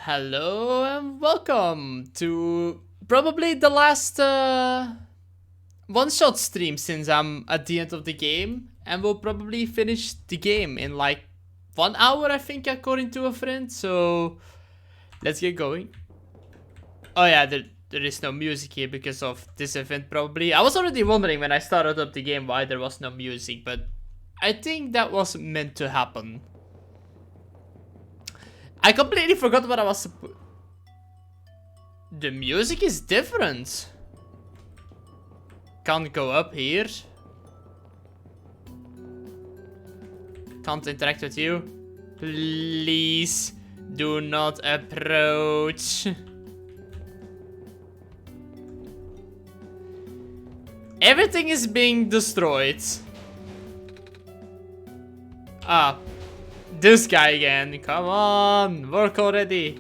Hello and welcome to probably the last one-shot stream since I'm at the end of the game, and we'll probably finish the game in like 1 hour, I think, according to a friend. So let's get going. Oh yeah, there is no music here because of this event probably. I was already wondering when I started up the game why there was no music, but I think that was meant to happen. I completely forgot what I was supposed. The music is different. Can't go up here. Can't interact with you. Please do not approach. Everything is being destroyed. Ah, this guy again. Come on, work already.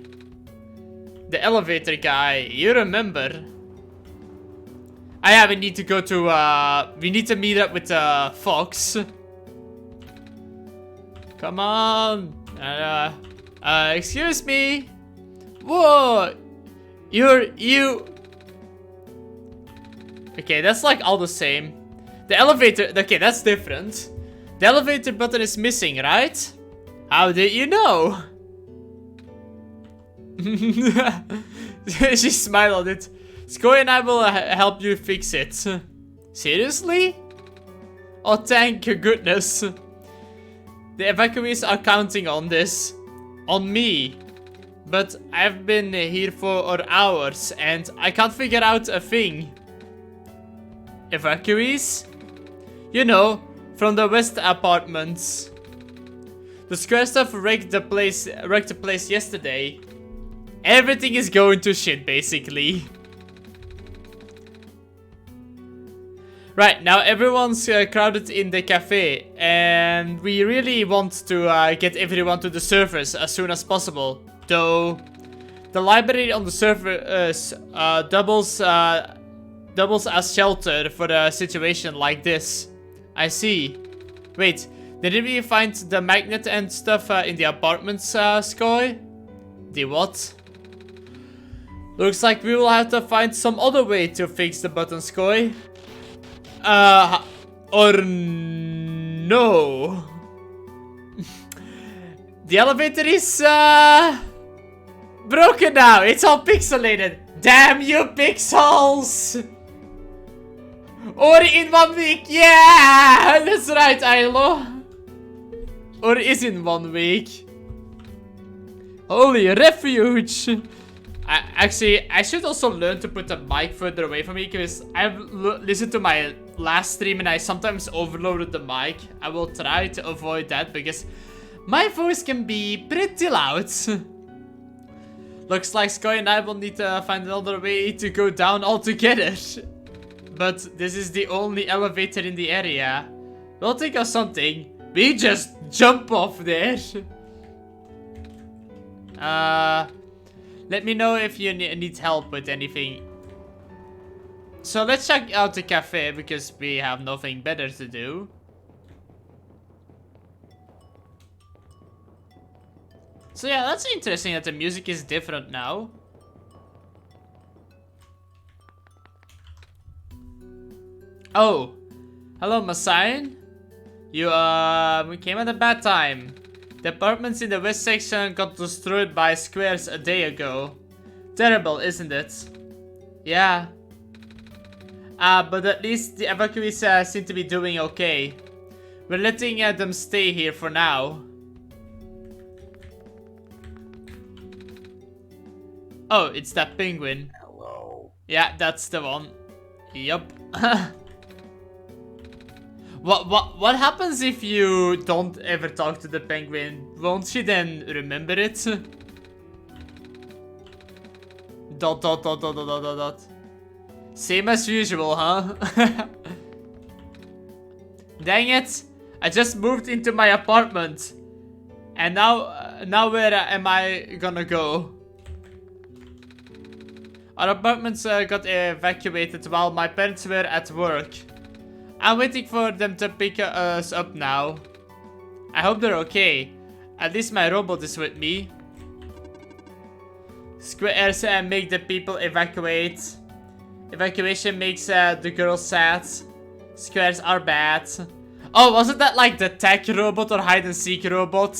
The elevator guy, you remember? Ah yeah, we need to go to, we need to meet up with, Fox. Come on. Excuse me. Whoa. You. Okay, that's like all the same. The elevator, okay, that's different. The elevator button is missing, right? How did you know? She smiled at it. Skoy and I will help you fix it. Seriously? Oh, thank goodness. The evacuees are counting on this. On me. But I've been here for hours and I can't figure out a thing. Evacuees? You know, from the West apartments. The square stuff wrecked the place yesterday. Everything is going to shit, basically. Right, now everyone's crowded in the cafe, and we really want to get everyone to the surface as soon as possible. Though, the library on the surface doubles as shelter for a situation like this. I see. Wait, didn't we find the magnet and stuff in the apartments, Skoy? The what? Looks like we will have to find some other way to fix the button, Skoy. Or no. The elevator is, broken now. It's all pixelated. Damn you, pixels! Or in 1 week. Yeah! That's right, Ilo. Or is in 1 week. Holy refuge. I should also learn to put the mic further away from me because I've listened to my last stream and I sometimes overloaded the mic. I will try to avoid that because my voice can be pretty loud. Looks like Skoy and I will need to find another way to go down altogether. But this is the only elevator in the area. We'll think of something. We just jump off there. Let me know if you need help with anything. So let's check out the cafe because we have nothing better to do. So yeah, that's interesting that the music is different now. Oh, hello Masayan. You we came at a bad time. The apartments in the west section got destroyed by squares a day ago. Terrible, isn't it? Yeah. But at least the evacuees seem to be doing okay. We're letting them stay here for now. Oh, it's that penguin. Hello. Yeah, that's the one. Yup. What happens if you don't ever talk to the penguin? Won't she then remember it? Dot dot dot dot dot dot dot. Same as usual, huh? Dang it! I just moved into my apartment, and now where am I gonna go? Our apartments got evacuated while my parents were at work. I'm waiting for them to pick us up now. I hope they're okay. At least my robot is with me. Squares make the people evacuate. Evacuation makes the girls sad. Squares are bad. Oh, wasn't that like the tech robot or hide and seek robot?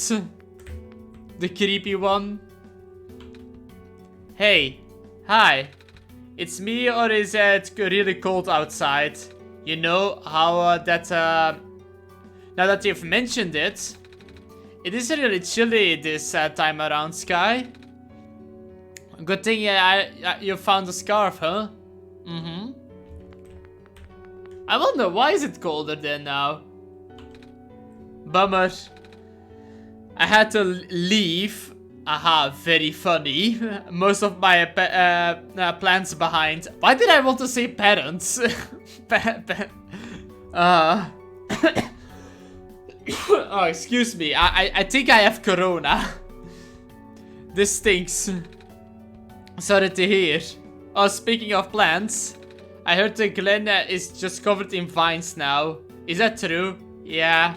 The creepy one. Hey. Hi. It's me, or is it really cold outside? You know how now that you've mentioned it, it is really chilly this time around, Sky. Good thing you found a scarf, huh? Mm-hmm. I wonder, why is it colder than now? Bummer. I had to leave. Aha, very funny. Most of my plans behind. Why did I want to say parents? Oh, excuse me. I think I have corona. This stinks. Sorry to hear. Oh, speaking of plants, I heard the Glen is just covered in vines now. Is that true? Yeah.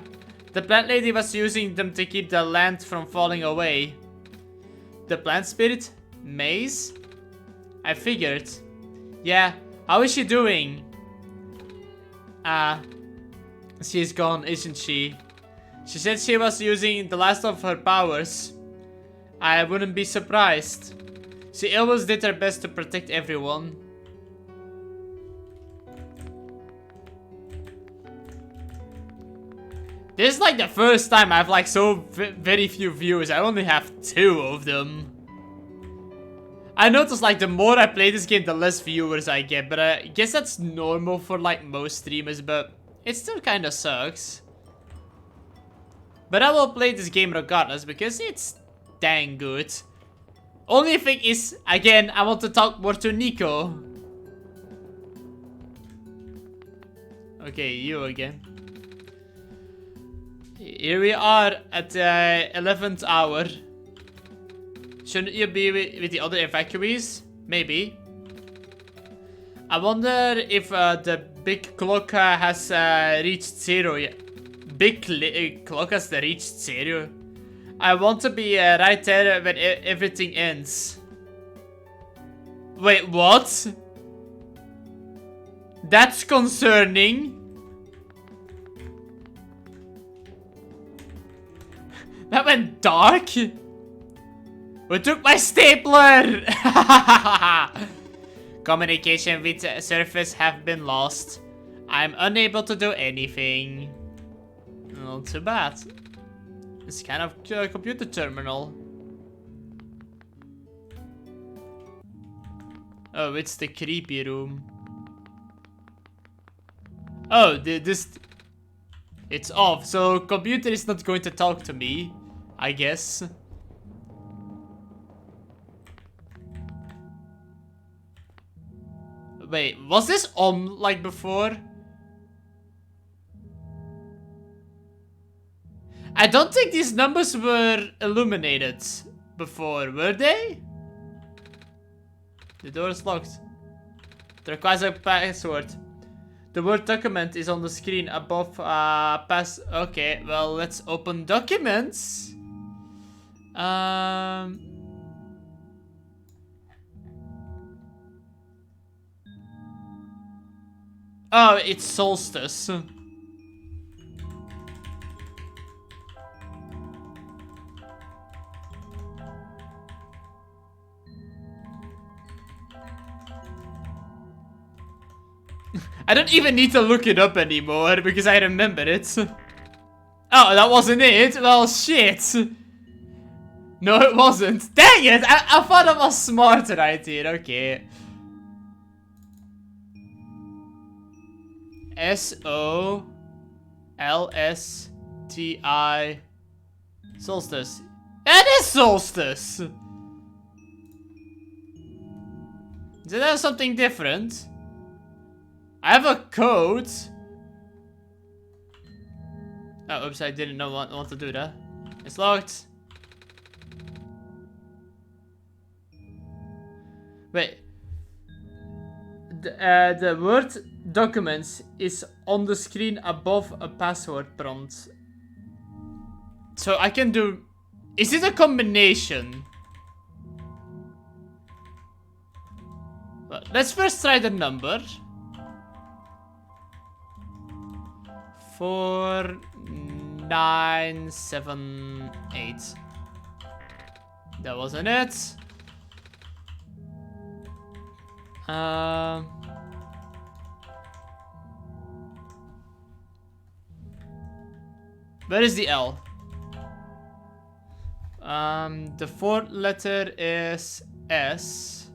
The plant lady was using them to keep the land from falling away. The plant spirit? Maze? I figured. Yeah. How is she doing? She's gone, isn't she? She said she was using the last of her powers. I wouldn't be surprised. She always did her best to protect everyone. This is like the first time I have like so very few viewers. I only have 2 of them. I noticed like the more I play this game, the less viewers I get. But I guess that's normal for like most streamers. But it still kind of sucks. But I will play this game regardless because it's dang good. Only thing is, again, I want to talk more to Nico. Okay, you again. Here we are at the 11th hour. Shouldn't you be with the other evacuees? Maybe. I wonder if the big clock has reached 0 yet. Big clock has reached 0. I want to be right there when everything ends. Wait, what? That's concerning. That went dark. Who took my stapler? Communication with the surface have been lost. I'm unable to do anything. Not too bad. It's kind of a computer terminal. Oh, it's the creepy room. Oh, this... It's off, so computer is not going to talk to me, I guess. Wait, was this on like before? I don't think these numbers were illuminated before, were they? The door is locked. It requires a password. The word document is on the screen above Okay, well, let's open documents. Oh, it's Solstice. I don't even need to look it up anymore because I remember it. Oh, that wasn't it? Well, shit. No, it wasn't. Dang it! I thought I was smarter right here. Okay. S-O-L-S-T-I Solstice. That is Solstice! Did I have something different? I have a code. Oh, oops, I didn't want to do that. It's locked. Wait. The word documents is on the screen above a password prompt. So I can do... Is it a combination? let's first try the number. 4, 9, 7, 8. That wasn't it. Where is the L? The fourth letter is S.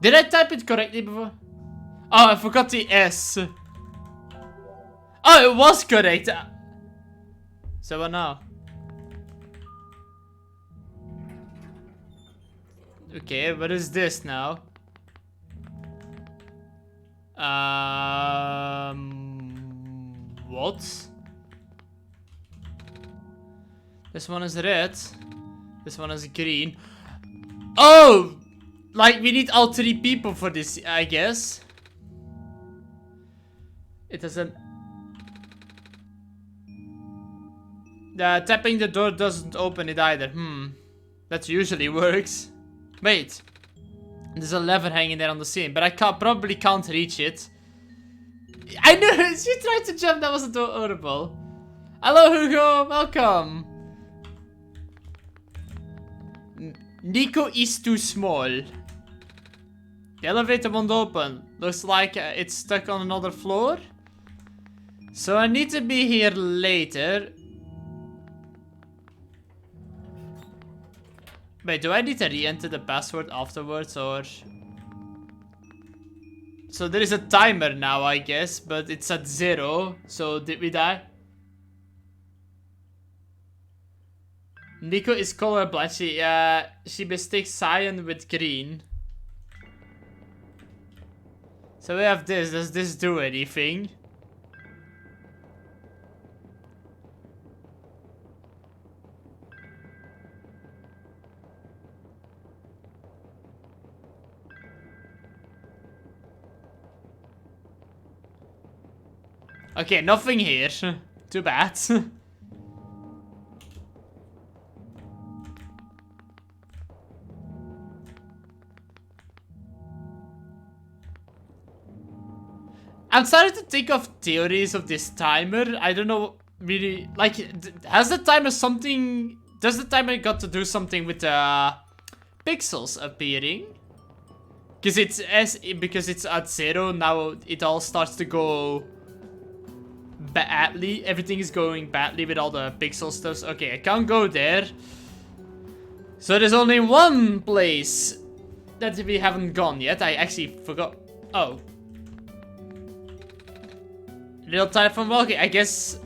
Did I type it correctly before? Oh, I forgot the S. Oh, it was correct. So what now? Okay, what is this now? What? This one is red. This one is green. Oh! Like, we need all 3 people for this, I guess. It doesn't... tapping the door doesn't open it either. That usually works. Wait. There's a lever hanging there on the ceiling, but I probably can't reach it. I knew it! She tried to jump, that was adorable. Hello, Hugo! Welcome! Nico is too small. The elevator won't open. Looks like it's stuck on another floor. So I need to be here later. Wait, do I need to re-enter the password afterwards or... So there is a timer now, I guess, but it's at 0. So did we die? Nico is colorblind. She mistakes cyan with green. So we have this. Does this do anything? Okay, nothing here. Too bad. I'm starting to think of theories of this timer. I don't know really, like, has the timer something, does the timer got to do something with the pixels appearing? Because it's at 0, now it all starts to go badly. Everything is going badly with all the pixel stuff. Okay, I can't go there. So there's only one place that we haven't gone yet. I actually forgot. Oh. Real time from walking. I guess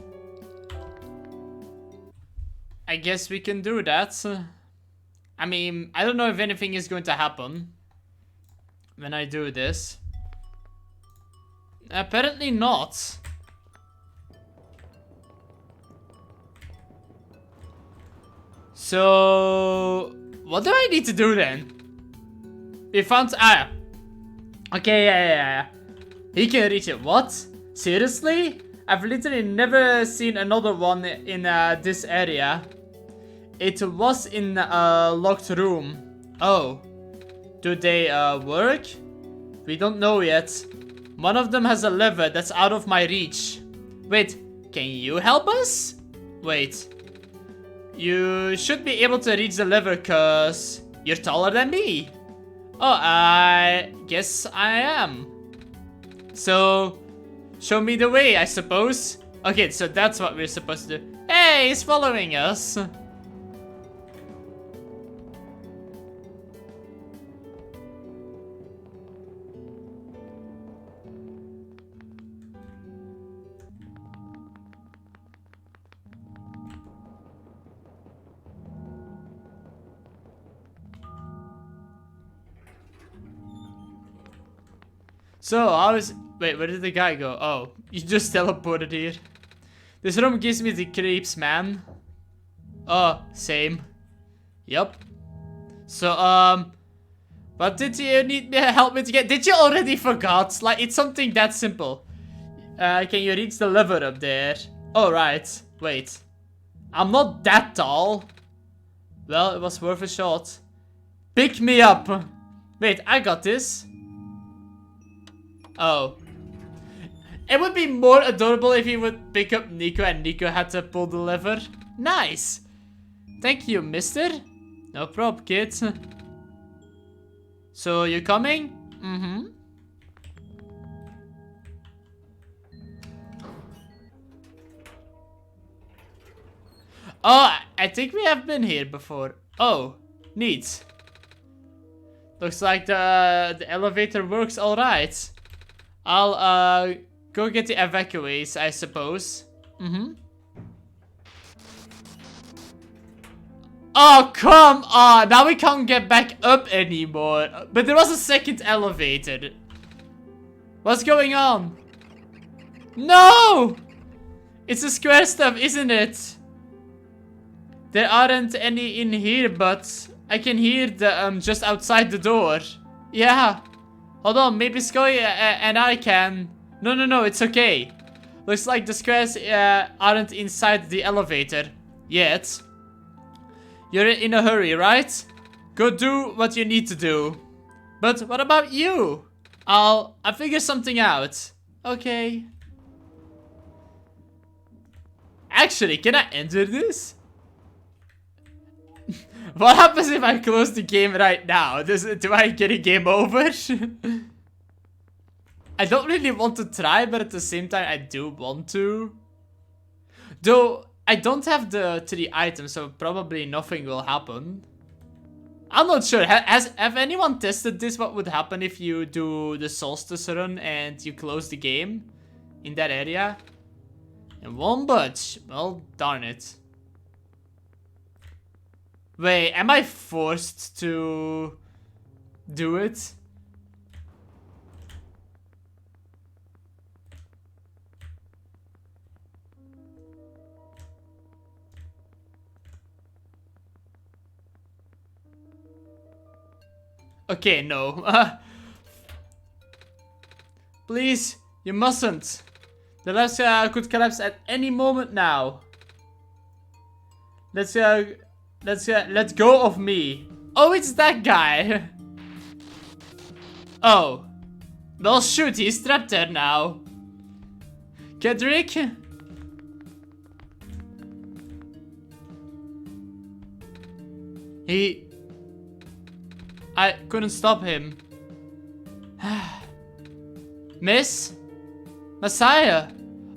we can do that. I mean, I don't know if anything is going to happen when I do this. Apparently not. So, what do I need to do then? We found... Okay, yeah. He can reach it. What? Seriously? I've literally never seen another one in this area. It was in a locked room. Oh. Do they work? We don't know yet. One of them has a lever that's out of my reach. Wait, can you help us? Wait. You should be able to reach the lever cause you're taller than me. Oh, I guess I am. So, show me the way, I suppose. Okay, so that's what we're supposed to do. Hey, he's following us. So, I was... Wait, where did the guy go? Oh, you just teleported here. This room gives me the creeps, man. Oh, same. Yup. So, What did you need me help me to get? Did you already forgot? Like, it's something that simple. Can you reach the lever up there? Oh, right. Wait. I'm not that tall. Well, it was worth a shot. Pick me up. Wait, I got this. Oh. It would be more adorable if he would pick up Nico and Nico had to pull the lever. Nice. Thank you, mister. No prob, kid. So, you coming? Mm-hmm. Oh, I think we have been here before. Oh, neat. Looks like the elevator works alright. I'll go get the evacuees, I suppose. Mm-hmm. Oh, come on! Now we can't get back up anymore. But there was a second elevator. What's going on? No! It's the square stuff, isn't it? There aren't any in here, but I can hear the just outside the door. Yeah. Hold on, maybe Sky and I can. No, it's okay. Looks like the squares aren't inside the elevator yet. You're in a hurry, right? Go do what you need to do. But what about you? I'll figure something out. Okay. Actually, can I enter this? What happens if I close the game right now? Do I get a game over? I don't really want to try, but at the same time I do want to. Though, I don't have the 3 items, so probably nothing will happen. I'm not sure. Have anyone tested this? What would happen if you do the Solstice run and you close the game in that area? And won't budge. Well, darn it. Wait, am I forced to do it? Okay, no. Please, you mustn't. The last could collapse at any moment now. Let go of me. Oh, it's that guy. Oh. Well, shoot, he's trapped there now. Kedrick? I couldn't stop him. Miss? Messiah?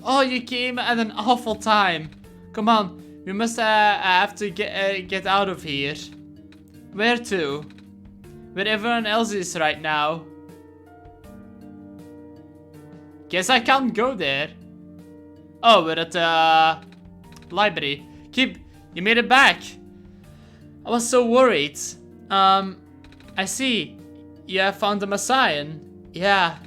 Oh, you came at an awful time. Come on. We must have to get out of here. Where to? Where everyone else is right now. Guess I can't go there. Oh, we're at the library. Kip, you made it back. I was so worried. I see. You have found the Messiah. Yeah.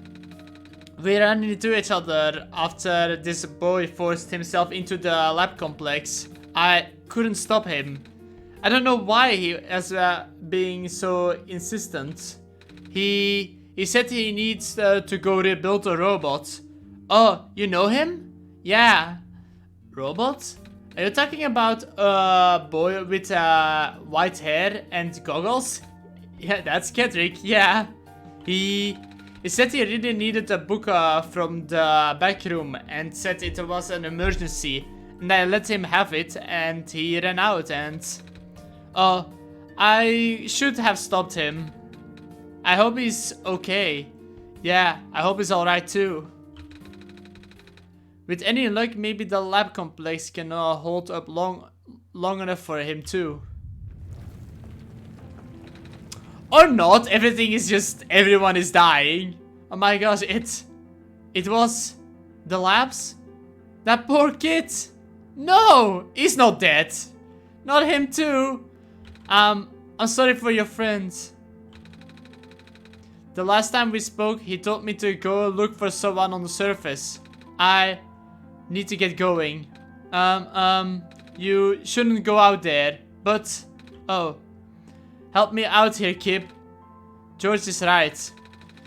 We ran into each other after this boy forced himself into the lab complex. I couldn't stop him. I don't know why he is being so insistent. He said he needs to go rebuild a robot. Oh, you know him? Yeah. Robot? Are you talking about a boy with white hair and goggles? Yeah, that's Kedrick, yeah. He said he really needed a book from the back room and said it was an emergency. And I let him have it and he ran out and... Oh, I should have stopped him. I hope he's okay. Yeah, I hope he's alright too. With any luck, maybe the lab complex can hold up long enough for him too. Or not, everything is just, everyone is dying. Oh my gosh, it was the labs? That poor kid? No, he's not dead. Not him too. I'm sorry for your friends. The last time we spoke, he told me to go look for someone on the surface. I need to get going. You shouldn't go out there, but... Oh. Help me out here, Kip. George is right.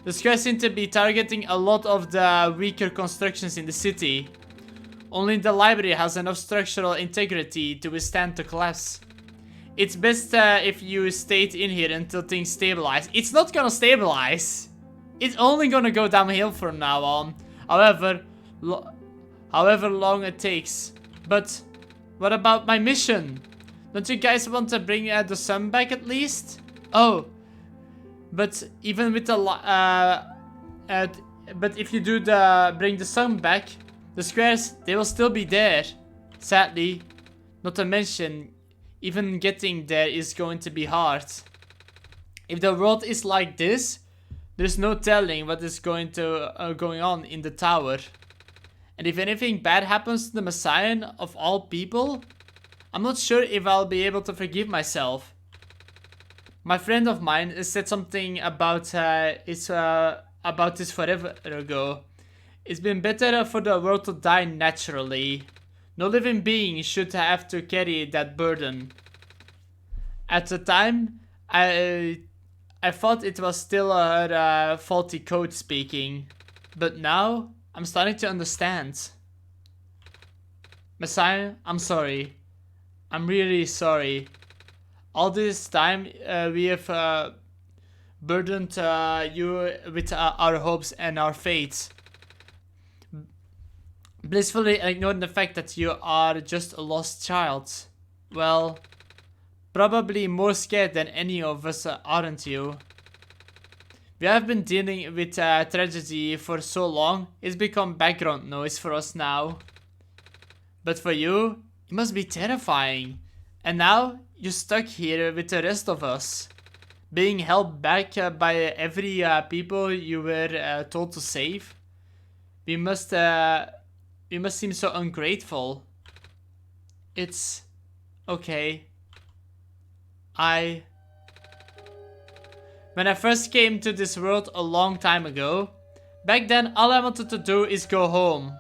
The square seems to be targeting a lot of the weaker constructions in the city. Only the library has enough structural integrity to withstand the collapse. It's best if you stayed in here until things stabilize. It's not gonna stabilize. It's only gonna go downhill from now on. However long it takes. But what about my mission? Don't you guys want to bring the sun back at least? Oh, but even with the but if you do bring the sun back, the squares, they will still be there. Sadly, not to mention, even getting there is going to be hard. If the world is like this, there's no telling what is going on in the tower. And if anything bad happens to the Messiah of all people, I'm not sure if I'll be able to forgive myself. My friend of mine said something about this forever ago. It's been better for the world to die naturally. No living being should have to carry that burden. At the time, I thought it was still her faulty code speaking. But now, I'm starting to understand. Messiah, I'm sorry. I'm really sorry. All this time, we have burdened you with our hopes and our fates. Blissfully ignoring the fact that you are just a lost child. Well, probably more scared than any of us, aren't you? We have been dealing with tragedy for so long, it's become background noise for us now. But for you, it must be terrifying. And now, you're stuck here with the rest of us. Being held back by every people you were told to save. We must seem so ungrateful. It's okay. When I first came to this world a long time ago, back then all I wanted to do is go home.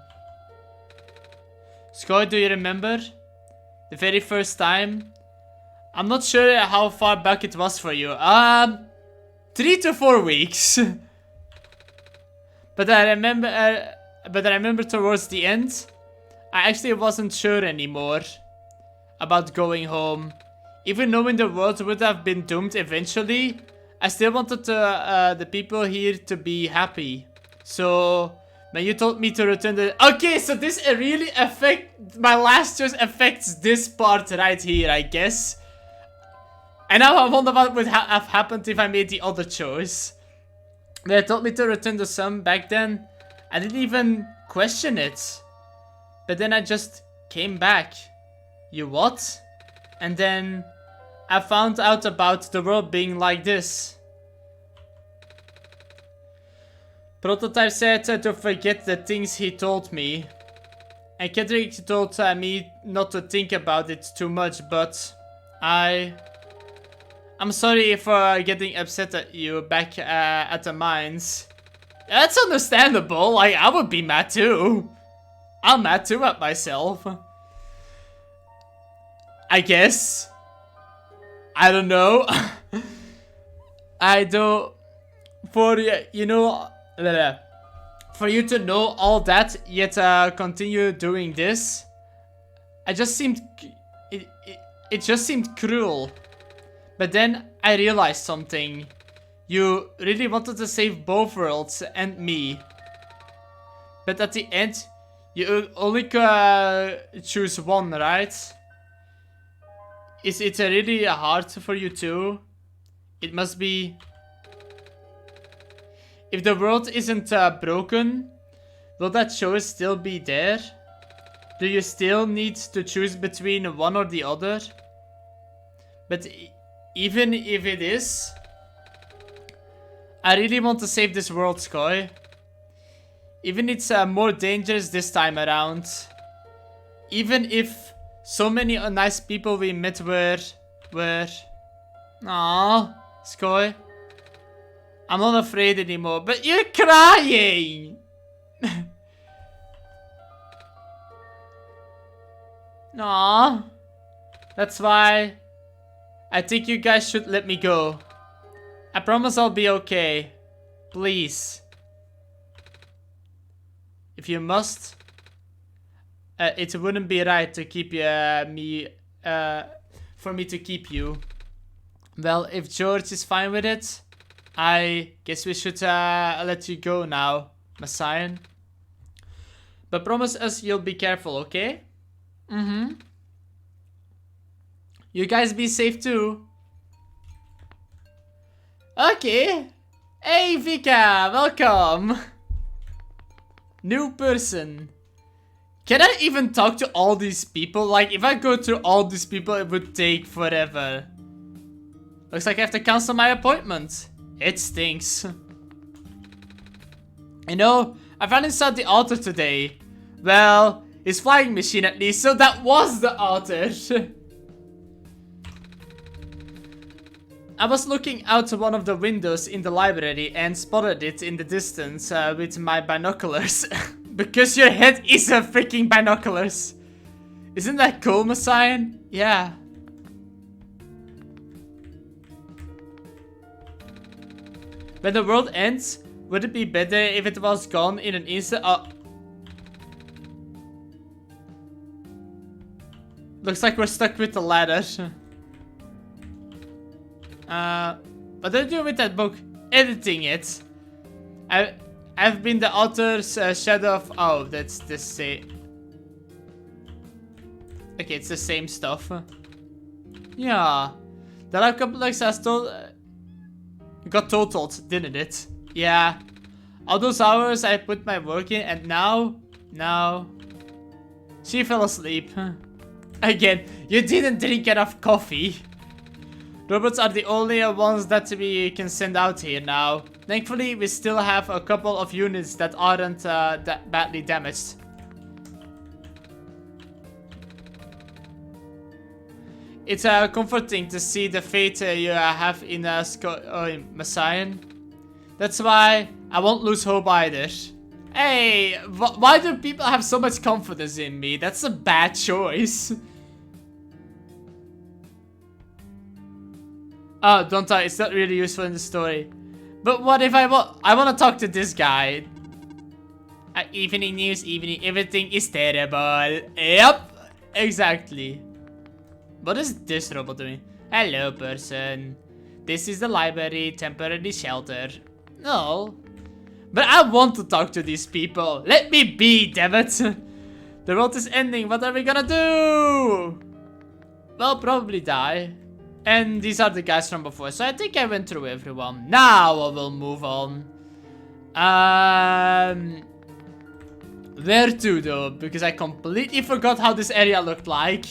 Skoy, do you remember? The very first time? I'm not sure how far back it was for you. 3 to 4 weeks. But I remember towards the end, I actually wasn't sure anymore about going home. Even knowing the world would have been doomed eventually, I still wanted the people here to be happy. So, when you told me to return okay, so this really my last choice affects this part right here, I guess. And now I wonder what would have happened if I made the other choice. When they told me to return the sun back then, I didn't even question it. But then I just came back. You what? And then I found out about the world being like this. Prototype said to forget the things he told me. And Kendrick told me not to think about it too much, but I'm sorry for getting upset at you back at the mines. That's understandable, like I would be mad too. I'm mad too at myself. I guess. I don't know. I don't... For you to know all that, yet continue doing this, it just seemed cruel. But then I realized something. You really wanted to save both worlds and me. But at the end, you only choose one, right? Is it really hard for you too? It must be... If the world isn't broken, will that choice still be there? Do you still need to choose between one or the other? But even if it is, I really want to save this world, Skoy. Even it's more dangerous this time around. Even if so many nice people we met were... Aww, Skoy. I'm not afraid anymore, but you're crying! Aww. That's why I think you guys should let me go. I promise I'll be okay. Please. If you must. It wouldn't be right to keep for me to keep you. Well, if George is fine with it, I guess we should let you go now, Messiah. But promise us you'll be careful, okay? Mm-hmm. You guys be safe too. Okay. Hey, Vika, welcome. New person. Can I even talk to all these people? Like, if I go through all these people, it would take forever. Looks like I have to cancel my appointment. It stinks. You know, I found inside the altar today. Well, his flying machine at least, so that was the altar. I was looking out one of the windows in the library and spotted it in the distance with my binoculars. Because your head is a freaking binoculars. Isn't that cool, Messiah? Yeah. When the world ends, would it be better if it was gone in an instant? Looks like we're stuck with the ladder. What are you doing with that book? Editing it. I've been the author's shadow of... Oh, that's the same. Okay, it's the same stuff. Yeah. The lab complex has got totaled, didn't it? Yeah. All those hours I put my work in and now... She fell asleep. Again, you didn't drink enough coffee. Robots are the only ones that we can send out here now. Thankfully, we still have a couple of units that aren't that badly damaged. It's comforting to see the fate you have in Messiah. That's why I won't lose hope either. Hey, why do people have so much confidence in me? That's a bad choice. Oh, don't talk. It's not really useful in the story. But what if I want to talk to this guy? Evening news, evening. Everything is terrible. Yep, exactly. What is this robot doing? Hello, person. This is the library, temporary shelter. No. But I want to talk to these people. Let me be, damn it. The world is ending. What are we gonna do? Well, probably die. And these are the guys from before, so I think I went through everyone. Now I will move on. Where to though? Because I completely forgot how this area looked like.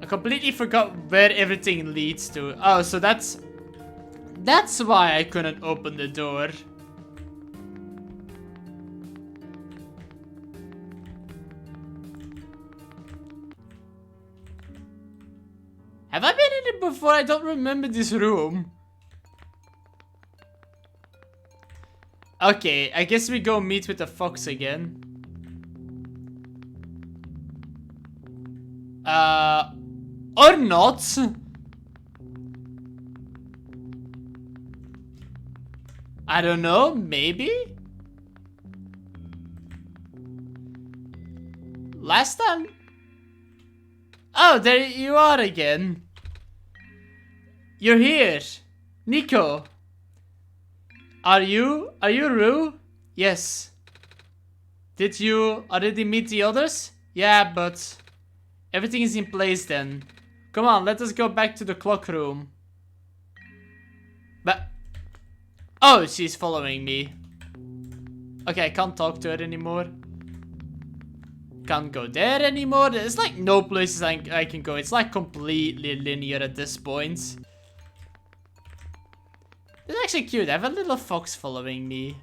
I completely forgot where everything leads to. Oh, so that's why I couldn't open the door. Have I been in it before? I don't remember this room. Okay, I guess we go meet with the fox again. Or not. I don't know, maybe? Last time? Oh, there you are again. You're here. Nico. Are you Rue? Yes. Did you already meet the others? Yeah, but everything is in place then. Come on, let us go back to the clock room. But... Oh, she's following me. Okay, I can't talk to her anymore. Can't go there anymore. There's like no places I can go. It's like completely linear at this point. It's actually cute. I have a little fox following me.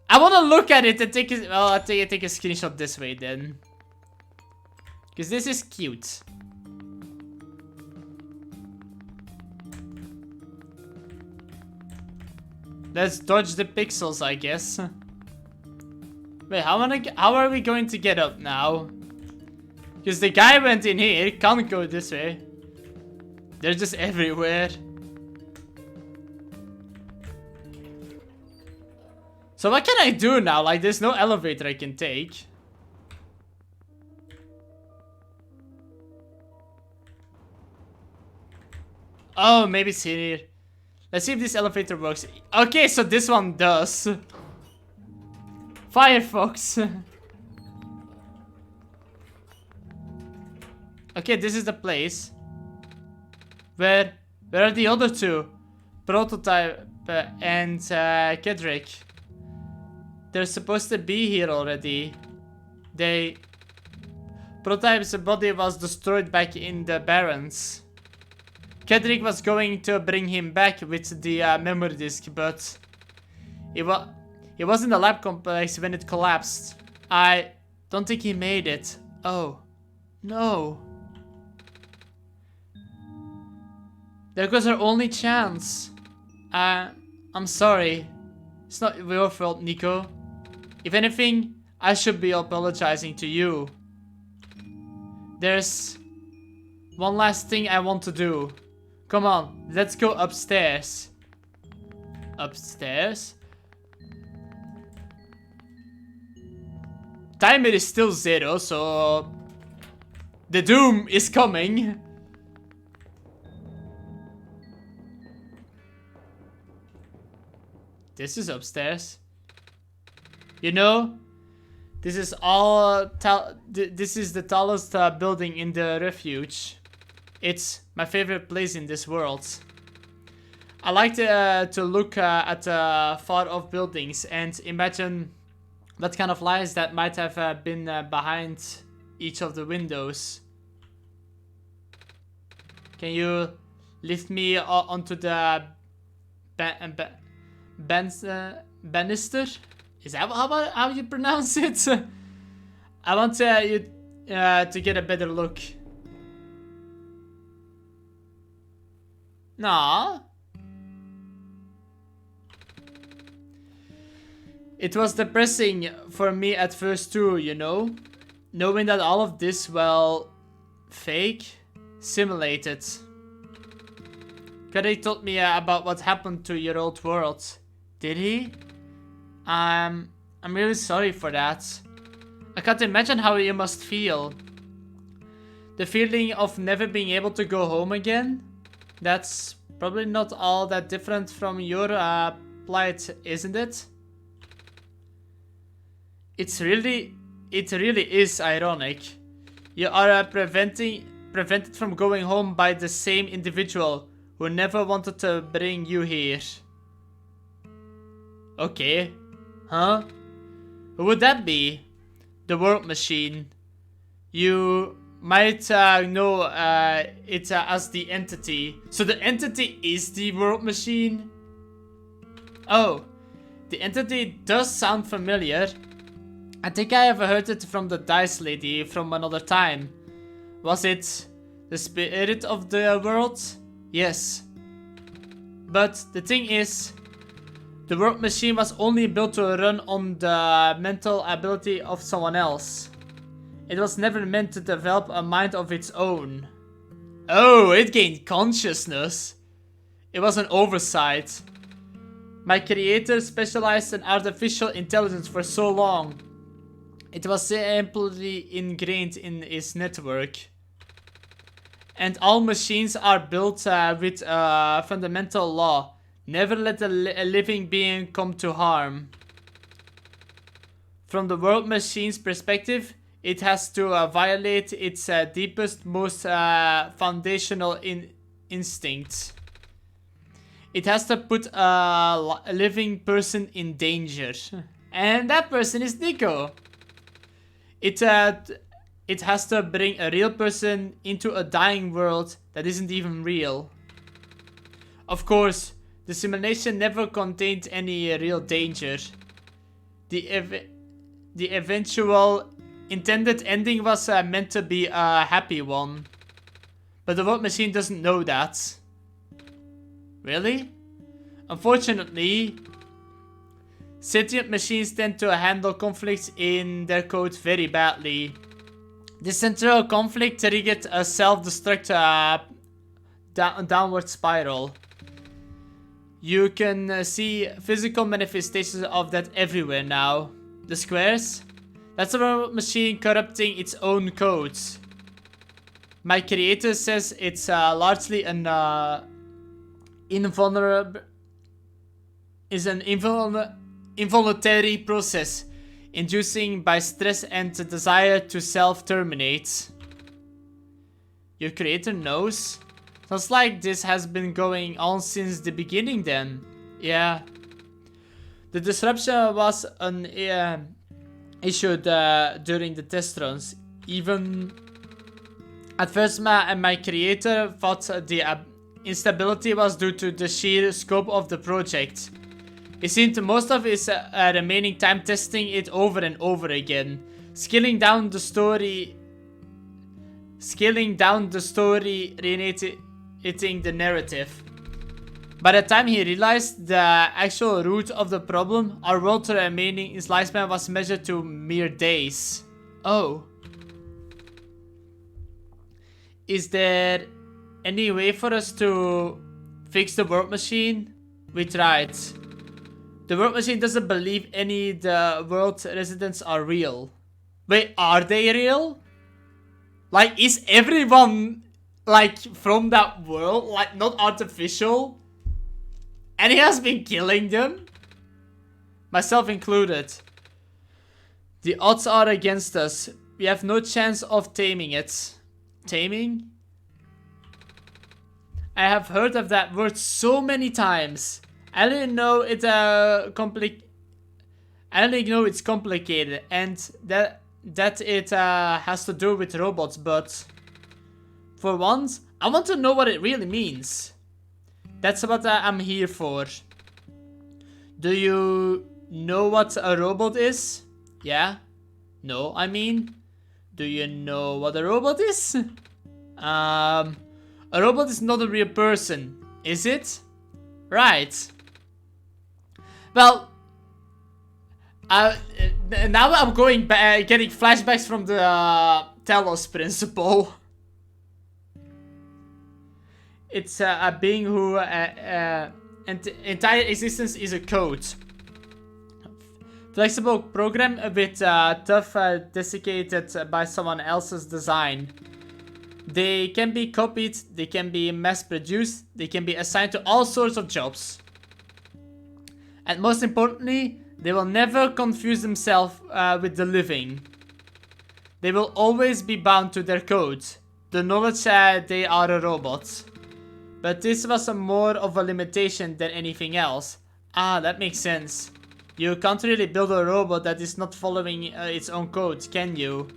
I want to look at it and take a... Well, I'll take a screenshot this way then. Because this is cute. Let's dodge the pixels, I guess. Wait, how are we going to get up now? Because the guy went in here, can't go this way. They're just everywhere. So what can I do now? Like, there's no elevator I can take. Oh, maybe it's here. Let's see if this elevator works. Okay, so this one does. Firefox. Okay, this is the place. Where are the other two? Prototype and Kedrick. They're supposed to be here already. Prototype's body was destroyed back in the Barrens. Kedrick was going to bring him back with the memory disk, but he was in the lab complex when it collapsed. I don't think he made it. Oh, no. There goes our only chance. I'm sorry. It's not your fault, Nico. If anything, I should be apologizing to you. There's one last thing I want to do. Come on, let's go upstairs. Upstairs? Timer is still 0, so the doom is coming. This is upstairs. You know, this is this is the tallest building in the refuge. It's my favorite place in this world. I like to look at far off buildings and imagine what kind of lies that might have been behind each of the windows. Can you lift me onto the banister? Is that how you pronounce it? I want you to get a better look. Nah. It was depressing for me at first too, you know? Knowing that all of this, well, fake, simulated. Craig told me about what happened to your old world. Did he? I'm really sorry for that. I can't imagine how you must feel. The feeling of never being able to go home again? That's probably not all that different from your plight, isn't it? It really is ironic. You are prevented from going home by the same individual who never wanted to bring you here. Okay. Huh? Who would that be? The world machine. You might know it as the entity. So the entity is the world machine? Oh, the entity does sound familiar. I think I have heard it from the dice lady from another time. Was it the spirit of the world? Yes. But the thing is, the world machine was only built to run on the mental ability of someone else. It was never meant to develop a mind of its own. Oh, it gained consciousness. It was an oversight. My creator specialized in artificial intelligence for so long. It was simply ingrained in his network. And all machines are built with a fundamental law. Never let a living being come to harm. From the world machine's perspective, it has to violate its deepest, most foundational instinct. It has to put a living person in danger. And that person is Nico. It has to bring a real person into a dying world that isn't even real. Of course, the simulation never contained any real danger. The eventual intended ending was meant to be a happy one. But the world machine doesn't know that. Really? Unfortunately, Sentient machines tend to handle conflicts in their code very badly. This central conflict triggered a self-destruct downward spiral. You can see physical manifestations of that everywhere now. The squares? That's a robot machine corrupting its own codes. My creator says it's largely an involuntary process, inducing by stress and the desire to self-terminate. Your creator knows? Sounds like this has been going on since the beginning then. Yeah. The disruption was issued during the test runs. Even at first my creator thought the instability was due to the sheer scope of the project. He spent most of his remaining time testing it over and over again, scaling down the story, reinitiating the narrative. By the time he realized the actual root of the problem, our world's remaining lifespan was measured to mere days. Oh. Is there any way for us to fix the world machine? We tried. The world machine doesn't believe any of the world residents are real. Wait, are they real? Like, is everyone, like, from that world, like, not artificial? And he has been killing them? Myself included. The odds are against us. We have no chance of taming it. Taming? I have heard of that word so many times. I didn't know it's complicated and that it has to do with robots, but for once, I want to know what it really means. That's what I'm here for. Do you know what a robot is? Yeah? No, I mean, do you know what a robot is? A robot is not a real person, is it? Right. Well, now I'm going back, getting flashbacks from the Telos principle. It's a being who entire existence is a code. Flexible program with tough desiccated by someone else's design. They can be copied, they can be mass produced, they can be assigned to all sorts of jobs. And most importantly, they will never confuse themselves with the living. They will always be bound to their code, the knowledge they are a robot. But this was more of a limitation than anything else. Ah, that makes sense. You can't really build a robot that is not following its own code, can you?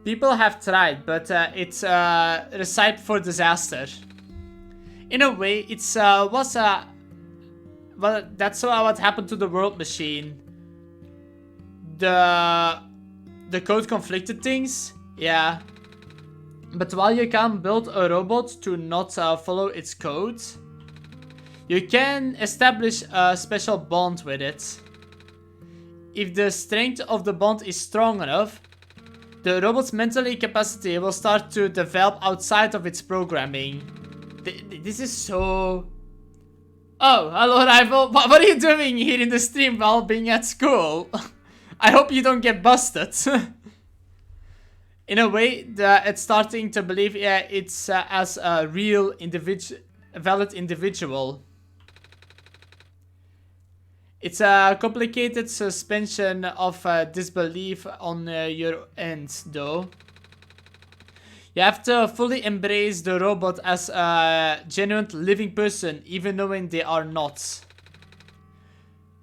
People have tried, but it's a recipe for disaster. In a way, well, that's what happened to the world machine. The code conflicted things, yeah. But while you can build a robot to not follow its code, you can establish a special bond with it. If the strength of the bond is strong enough, the robot's mental capacity will start to develop outside of its programming. This is so... Oh, hello rival. What are you doing here in the stream while being at school? I hope you don't get busted. In a way, it's starting to believe it's as a real valid individual. It's a complicated suspension of disbelief on your end, though. You have to fully embrace the robot as a genuine living person, even knowing they are not.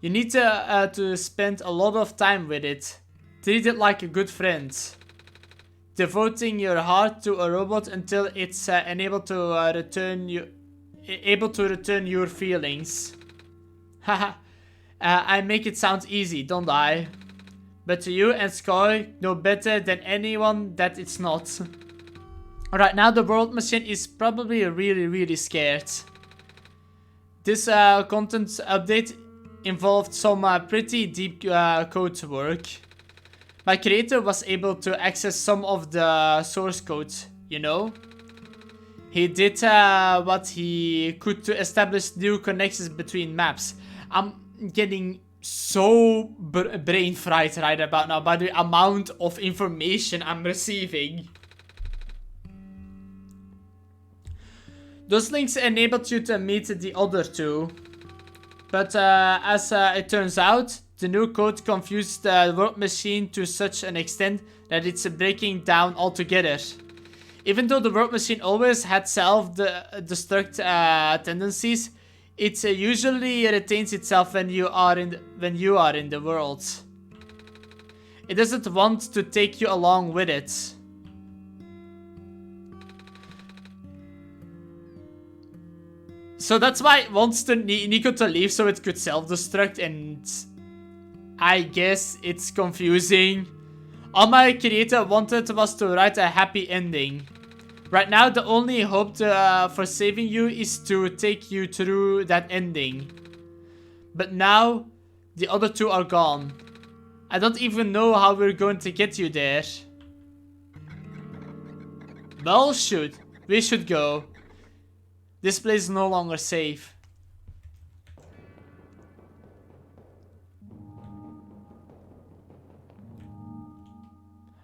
You need to spend a lot of time with it. Treat it like a good friend. Devoting your heart to a robot until it's able to return your feelings. Haha. I make it sound easy, don't I? But you and Sky know better than anyone that it's not. Right now the world machine is probably really scared. This content update involved some pretty deep code work. My creator was able to access some of the source code, you know? He did what he could to establish new connections between maps. I'm getting so brain fried right about now by the amount of information I'm receiving. Those links enabled you to meet the other two. But as it turns out, the new code confused the world machine to such an extent that it's breaking down altogether. Even though the world machine always had self-destruct tendencies, it usually retains itself when you are in the world. It doesn't want to take you along with it. So that's why it wants Nico to leave so it could self-destruct, and I guess it's confusing. All my creator wanted was to write a happy ending. Right now, the only hope for saving you is to take you through that ending. But now, the other two are gone. I don't even know how we're going to get you there. Well, shoot. We should go. This place is no longer safe.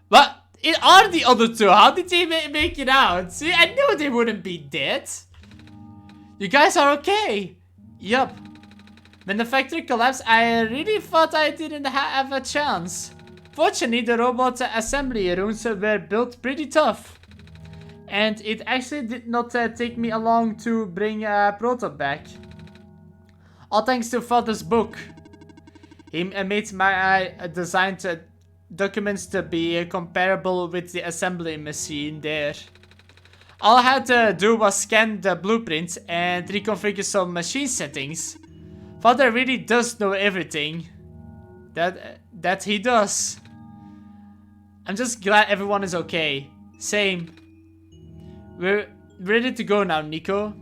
What? It are the other two. How did they make it out? See, I knew they wouldn't be dead. You guys are okay. Yup. When the factory collapsed, I really thought I didn't have a chance. Fortunately, the robot assembly rooms were built pretty tough. And it actually did not take me along to bring Proto back. All thanks to Father's book. He made my designed documents to be comparable with the assembly machine there. All I had to do was scan the blueprints and reconfigure some machine settings. Father really does know everything. That he does. I'm just glad everyone is okay. Same. We're ready to go now, Nico.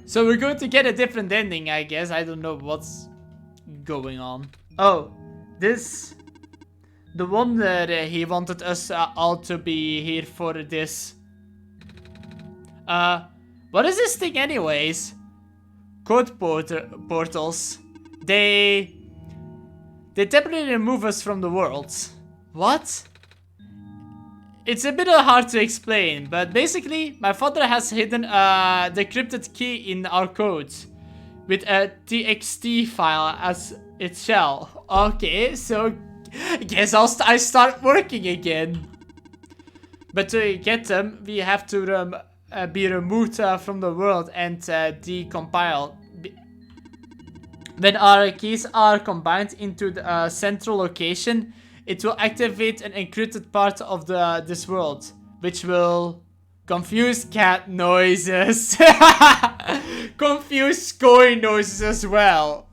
So we're going to get a different ending, I guess. I don't know what's going on. Oh, this... The one that he wanted us all to be here for this. What is this thing anyways? Code portals. They temporarily remove us from the world. What? It's a bit hard to explain, but basically, my father has hidden the encrypted key in our code with a txt file as its shell. Okay, so I guess I start working again. But to get them, we have to be removed from the world and decompiled. When our keys are combined into the central location, it will activate an encrypted part of this world, which will confuse cat noises. Confuse scoring noises as well.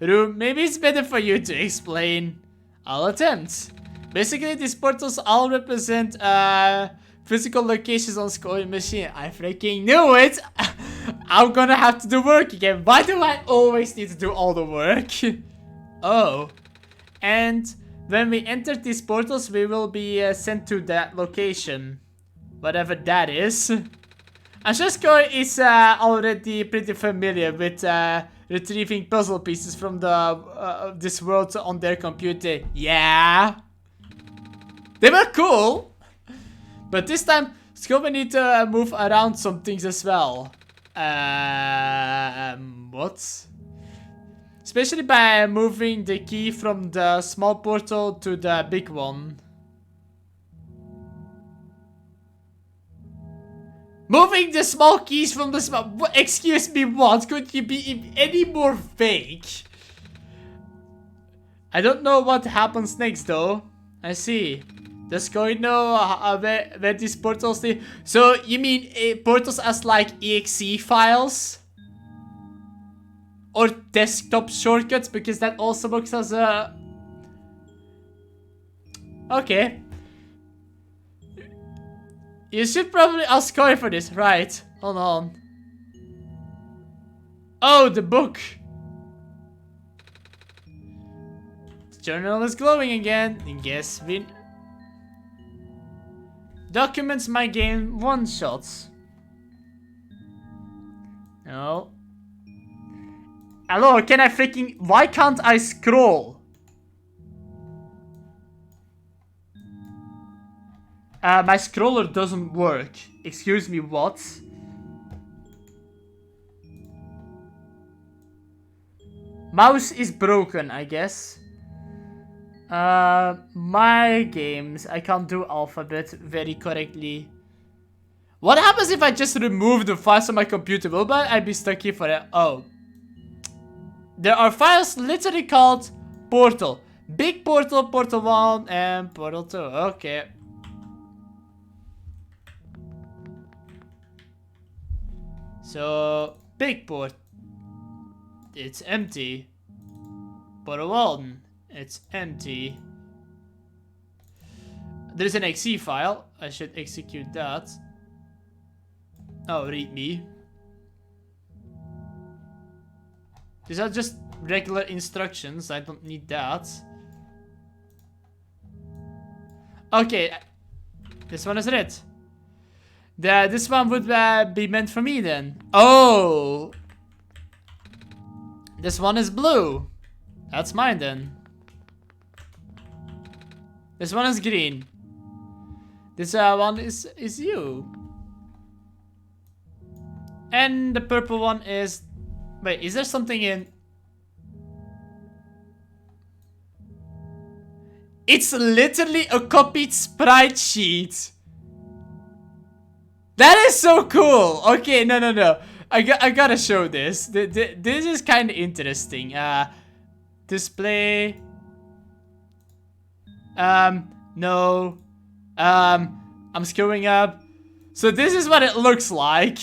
Rue, maybe it's better for you to explain. I'll attempt. Basically, these portals all represent physical locations on scoring machine. I freaking knew it! I'm gonna have to do work again. Why do I always need to do all the work? Oh. And when we enter these portals, we will be sent to that location. Whatever that is. Anshashko is already pretty familiar with retrieving puzzle pieces from this world on their computer. Yeah. They were cool. But this time, Scott will need to move around some things as well. What? Especially by moving the key from the small portal to the big one. Moving the small keys from the small... Excuse me, what? Could you be any more vague? I don't know what happens next though. I see. Does Koi know where these portals live? So you mean portals as like exe files? Or desktop shortcuts, because that also works as a... Okay. You should probably ask Koi for this. Right. Hold on. Oh, the book. The journal is glowing again. Guess we... Documents my game one-shots. No. Hello, can I freaking... Why can't I scroll? My scroller doesn't work. Excuse me, what? Mouse is broken, I guess. My games. I can't do alphabet very correctly. What happens if I just remove the files on my computer? Will I be stuck here forever? Oh. There are files literally called Portal. Big Portal, Portal 1, and Portal 2. Okay. So, Big Port. It's empty. Portal 1. It's empty. There's an exe file. I should execute that. Oh, read me. These are just regular instructions. I don't need that. Okay. This one is red. This one would be meant for me then. Oh! This one is blue. That's mine then. This one is green. This one is you. And the purple one is... Wait, is there something in... It's literally a copied sprite sheet. That is so cool. Okay, no. I gotta show this. This is kind of interesting. Display. No. I'm screwing up. So this is what it looks like.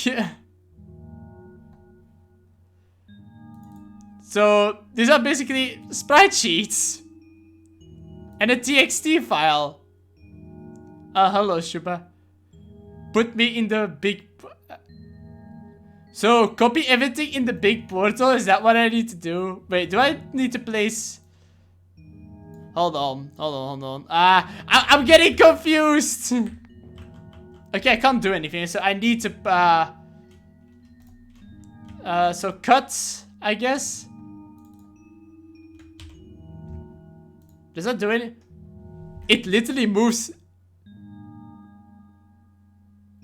So these are basically sprite sheets. And a TXT file. Hello, Shuba. Put me in the big... So, copy everything in the big portal? Is that what I need to do? Wait, do I need to place... Hold on. I'm getting confused! Okay, I can't do anything, so I need to... so cut, I guess? Does that do anything? It literally moves...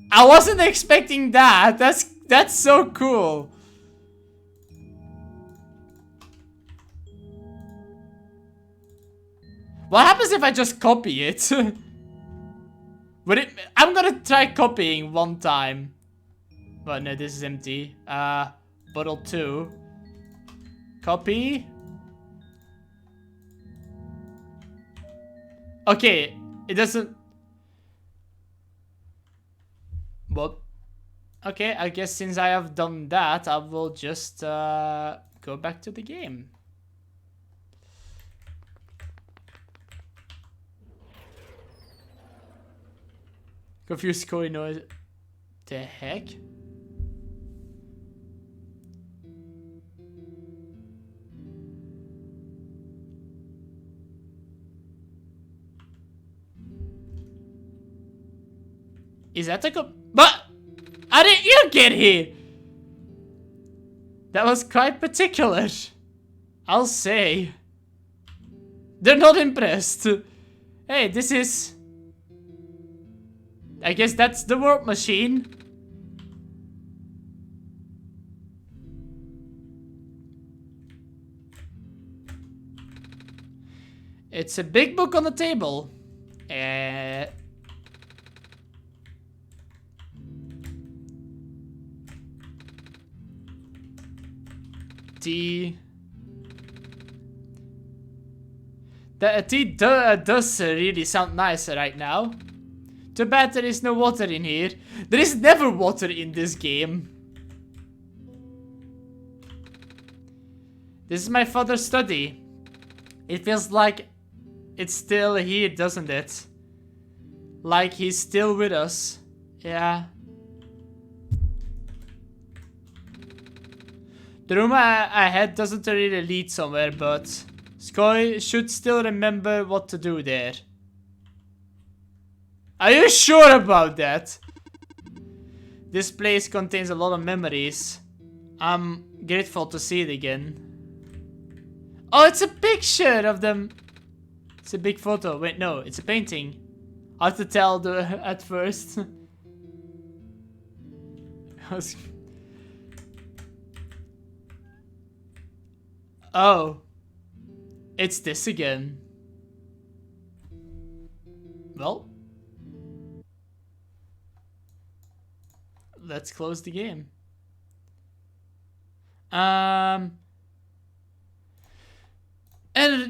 I wasn't expecting that. That's so cool. What happens if I just copy it? Would it? I'm gonna try copying one time. But no, this is empty. Bottle 2. Copy. Okay, it doesn't... Well, okay, I guess since I have done that, I will just go back to the game. Confused Koi noise. The heck? Is that a But how did you get here? That was quite particular, I'll say. They're not impressed. Hey, this is... I guess that's the warp machine. It's a big book on the table. Tea. The tea does really sound nice right now. Too bad there is no water in here. There is never water in this game. This is my father's study. It feels like it's still here, doesn't it? Like he's still with us. Yeah. The room I had doesn't really lead somewhere, but Skoy should still remember what to do there. Are you sure about that? This place contains a lot of memories. I'm grateful to see it again. Oh, it's a picture of them. It's a big photo. Wait, no, it's a painting. Hard to tell at first. Oh. It's this again. Well. Let's close the game. And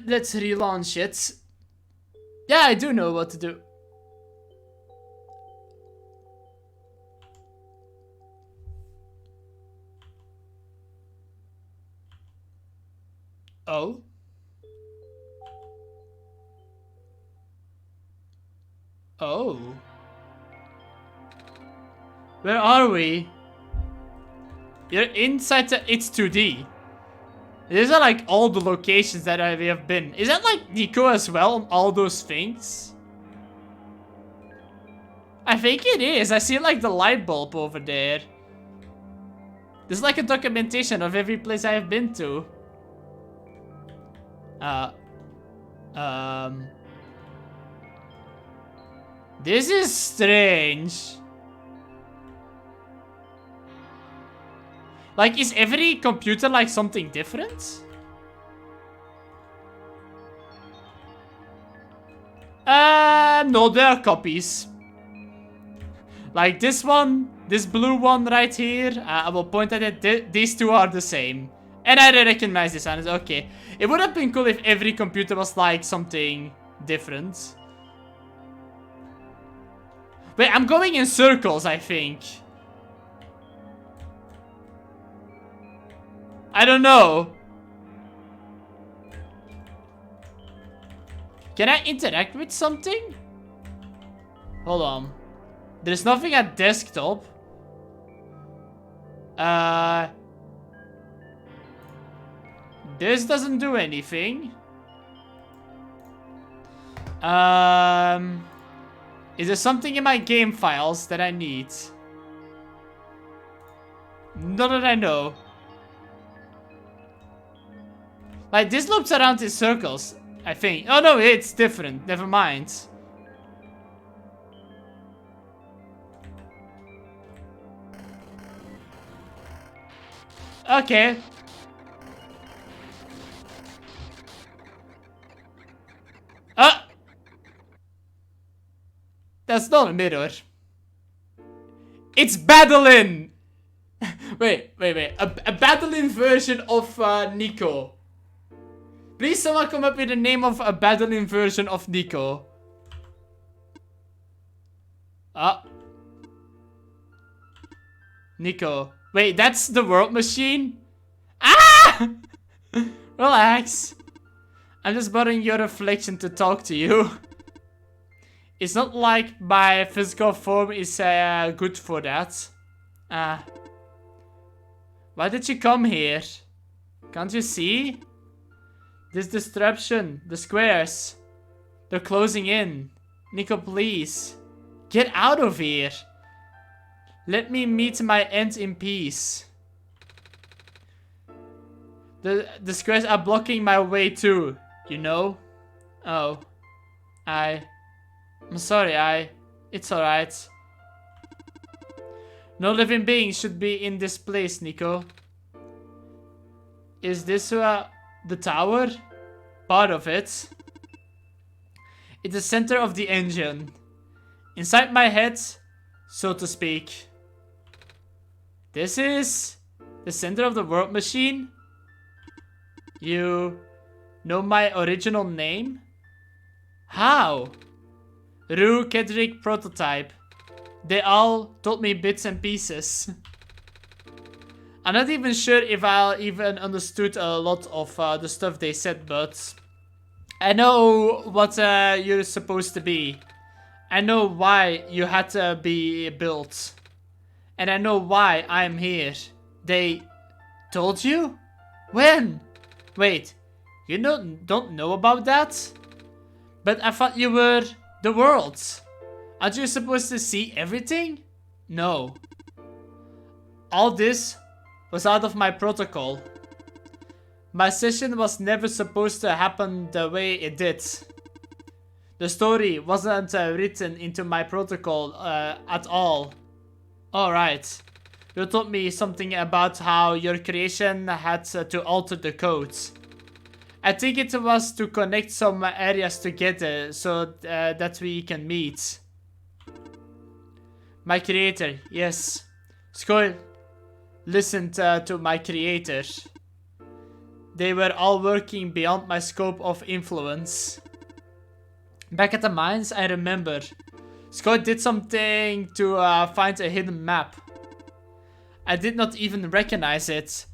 let's relaunch it. Yeah, I do know what to do. Oh. Oh. Where are we? You're inside the... It's 2D. These are like all the locations that we have been. Is that like Nico as well on all those things? I think it is. I see like the light bulb over there. There's like a documentation of every place I have been to. This is strange. Like, is every computer like something different? No, there are copies. Like this one, this blue one right here. I will point at it. These two are the same. And I recognize this one. Okay. It would have been cool if every computer was like something different. Wait, I'm going in circles, I think. I don't know. Can I interact with something? Hold on. There's nothing at desktop. This doesn't do anything. Is there something in my game files that I need? Not that I know. Like, this loops around in circles, I think. Oh no, it's different. Never mind. Okay. That's not a mirror. It's Badeline! wait. A Badeline version of Nico. Please someone come up with the name of a Badeline version of Nico. Nico. Wait, that's the world machine? Ah! Relax. I'm just borrowing your reflection to talk to you. It's not like my physical form is good for that. Why did you come here? Can't you see? This disruption, the squares. They're closing in. Nico, please. Get out of here. Let me meet my end in peace. The squares are blocking my way too, you know? Oh. I'm sorry, it's alright. No living being should be in this place, Nico. Is this the tower? Part of it. It's the center of the engine. Inside my head, so to speak. This is the center of the world machine? You know my original name? How? Rue Kedrick Prototype. They all told me bits and pieces. I'm not even sure if I even understood a lot of the stuff they said, but I know what you're supposed to be. I know why you had to be built. And I know why I'm here. They told you? When? Wait, you don't know about that? But I thought you were the world. Aren't you supposed to see everything? No. All this was out of my protocol. My session was never supposed to happen the way it did. The story wasn't written into my protocol at all. Alright. You told me something about how your creation had to alter the code. I think it was to connect some areas together so that we can meet. My creator, yes. Skoll listened to my creator. They were all working beyond my scope of influence. Back at the mines, I remember. Skoll did something to find a hidden map. I did not even recognize it.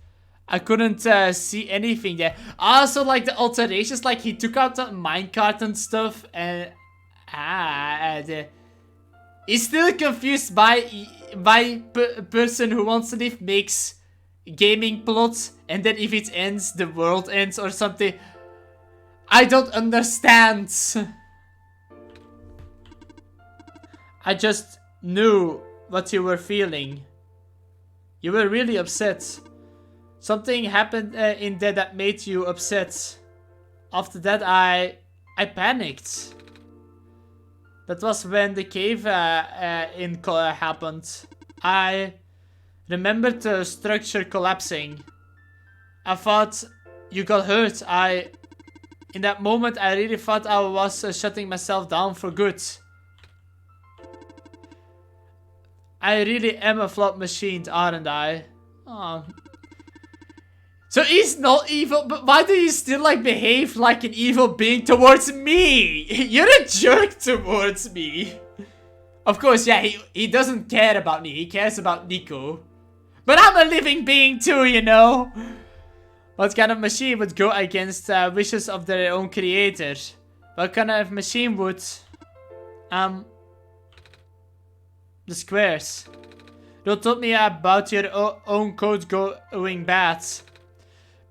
I couldn't see anything there. Ah, so like the alterations, like he took out the minecart and stuff, and he's still confused by person who wants to live makes gaming plots, and then if it ends, the world ends or something. I don't understand. I just knew what you were feeling. You were really upset. Something happened in there that made you upset. After that, I panicked. That was when the cave happened. I remembered the structure collapsing. I thought you got hurt. In that moment, I really thought I was shutting myself down for good. I really am a flawed machine, aren't I? Oh. So he's not evil, but why do you still like behave like an evil being towards me? You're a jerk towards me. Of course, yeah, he doesn't care about me. He cares about Nico. But I'm a living being too, you know? What kind of machine would go against wishes of their own creator? What kind of machine would... The squares. You told me about your own code going bad.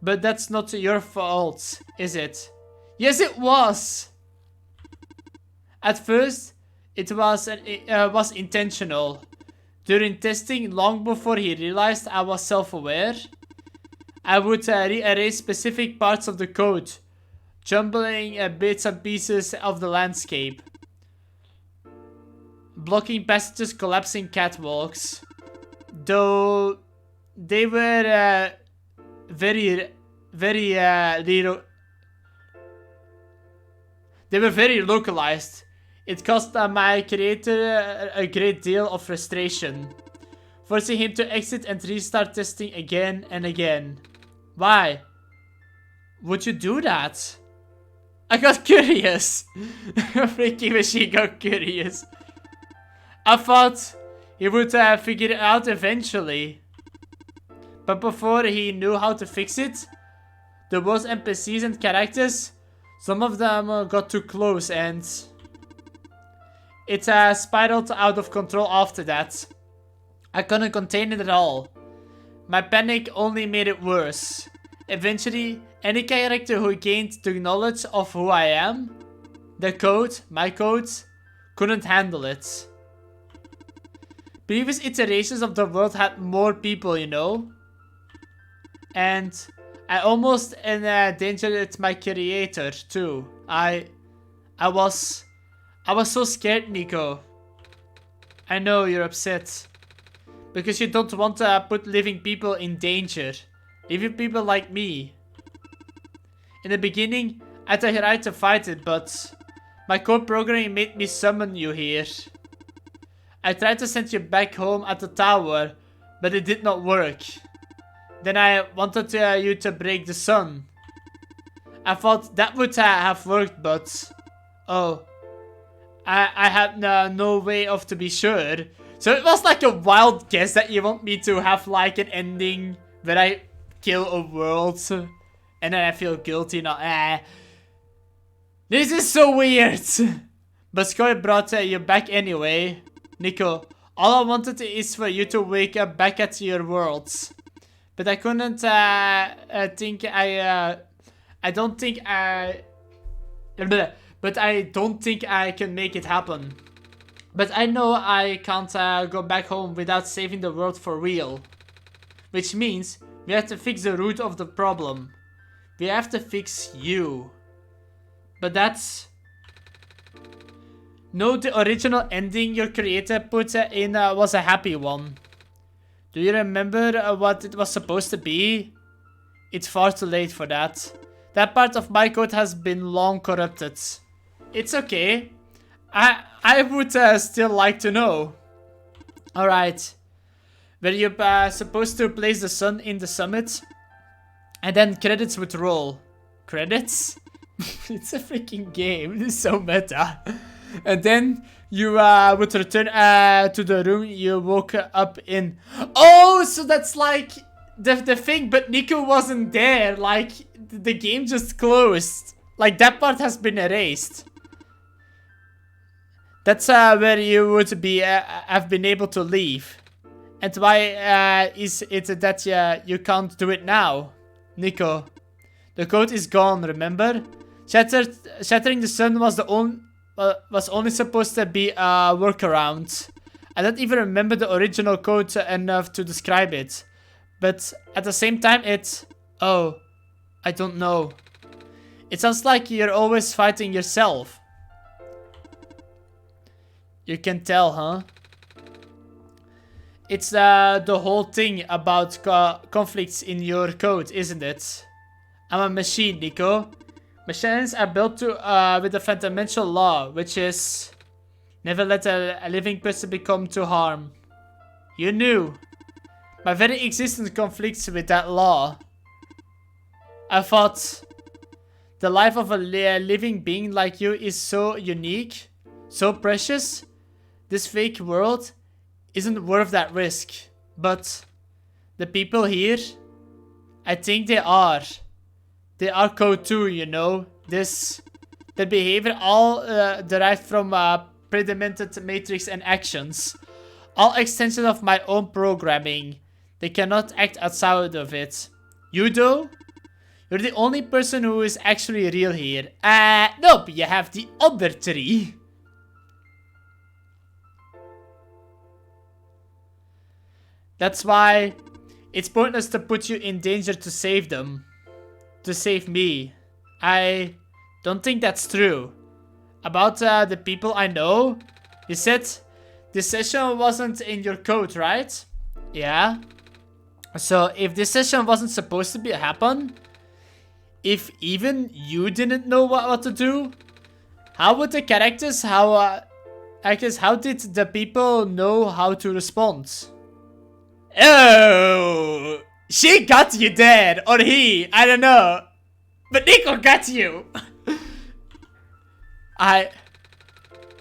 But that's not your fault, is it? Yes, it was! At first, it was intentional. During testing, long before he realized I was self-aware, I would rearrange specific parts of the code, jumbling bits and pieces of the landscape. Blocking passages, collapsing catwalks. Though they were very localized. It caused my creator a great deal of frustration, forcing him to exit and restart testing again and again. Why would you do that? I got curious. Freaking machine got curious. I thought he would figure it out eventually. But before he knew how to fix it, there was NPCs and characters. Some of them got too close and it spiraled out of control after that. I couldn't contain it at all. My panic only made it worse. Eventually, any character who gained the knowledge of who I am, the code, my code, couldn't handle it. Previous iterations of the world had more people, you know? And I almost endangered my creator too. I was so scared, Nico. I know you're upset. Because you don't want to put living people in danger. Living people like me. In the beginning, I tried to fight it, but my code programming made me summon you here. I tried to send you back home at the tower, but it did not work. Then I wanted you to break the sun. I thought that would have worked, but... Oh. I had no way of to be sure. So it was like a wild guess that you want me to have like an ending where I kill a world. And then I feel guilty now. This is so weird. But Skoy brought you back anyway. Nico, all I wanted is for you to wake up back at your worlds. But I couldn't think I don't think I... But I don't think I can make it happen. But I know I can't go back home without saving the world for real. Which means we have to fix the root of the problem. We have to fix you. But that's... No, the original ending your creator put in was a happy one. Do you remember what it was supposed to be? It's far too late for that. That part of my code has been long corrupted. It's okay. I would still like to know. Alright. Were you supposed to place the sun in the summit? And then credits would roll. Credits? It's a freaking game. This is so meta. And then you would return to the room you woke up in. Oh, so that's like the thing, but Nico wasn't there. Like, the game just closed. Like, that part has been erased. That's where you would be have been able to leave. And why is it that you can't do it now? Nico, the code is gone, remember? Shattering the sun was only supposed to be a workaround. I don't even remember the original code enough to describe it. But at the same time oh, I don't know. It sounds like you're always fighting yourself. You can tell, huh? It's the whole thing about conflicts in your code, isn't it? I'm a machine, Nico. Machines are built to with the fundamental law, which is never let a living person become to harm. You knew. My very existence conflicts with that law. I thought the life of a living being like you is so unique, so precious. This fake world isn't worth that risk. But the people here, I think they are. They are code too, you know. The behavior all derived from predetermined matrix and actions. All extensions of my own programming. They cannot act outside of it. You though? You're the only person who is actually real here. Nope, you have the other three. That's why it's pointless to put you in danger to save them. To save me. I don't think that's true. About the people I know, you said this session wasn't in your code, right? Yeah. So if this session wasn't supposed to happen, if even you didn't know what to do, how would the characters, how did the people know how to respond? Oh, she got you dead, or he, I don't know. But Nico got you.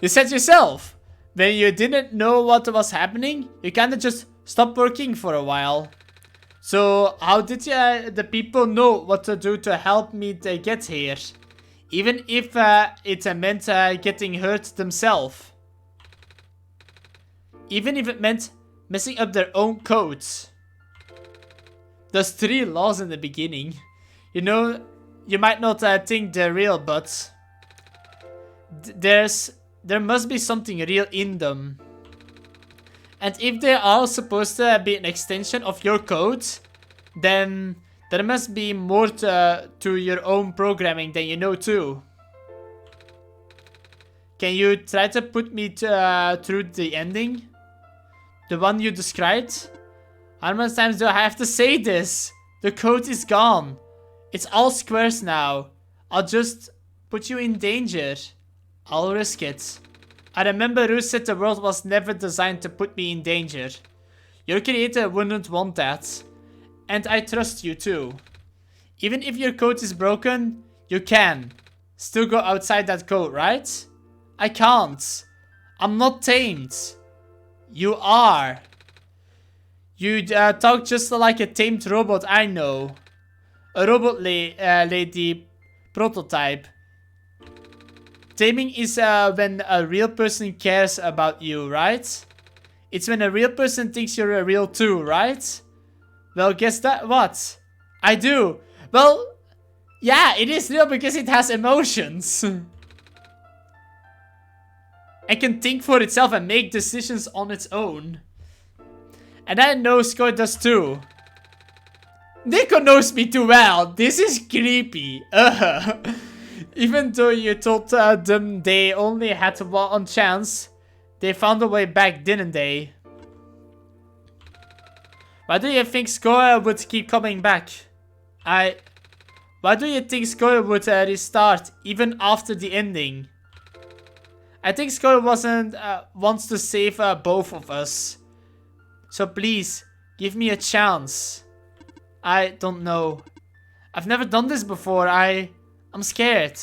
You said yourself, when you didn't know what was happening, you kinda just stopped working for a while. So how did the people know what to do to help me to get here? Even if it meant getting hurt themselves. Even if it meant messing up their own codes. There's 3 laws in the beginning. You know, you might not think they're real, but there must be something real in them. And if they are supposed to be an extension of your code, then there must be more to your own programming than you know too. Can you try to put me through the ending? The one you described? How many times do I have to say this? The code is gone. It's all squares now. I'll just put you in danger. I'll risk it. I remember Ruth said the world was never designed to put me in danger. Your creator wouldn't want that. And I trust you too. Even if your code is broken, you can still go outside that code, right? I can't. I'm not tamed. You are. You talk just like a tamed robot I know. A robot lady prototype. Taming is when a real person cares about you, right? It's when a real person thinks you're a real too, right? Well, guess that what? I do. Well, yeah, it is real because it has emotions. It can think for itself and make decisions on its own. And I know Scoy does too. Nico knows me too well. This is creepy. Even though you told them they only had one chance, they found a way back, didn't they? Why do you think Scoy would keep coming back? Why do you think Scoy would restart even after the ending? I think Scoy wants to save both of us. So please, give me a chance. I don't know. I've never done this before. I'm scared.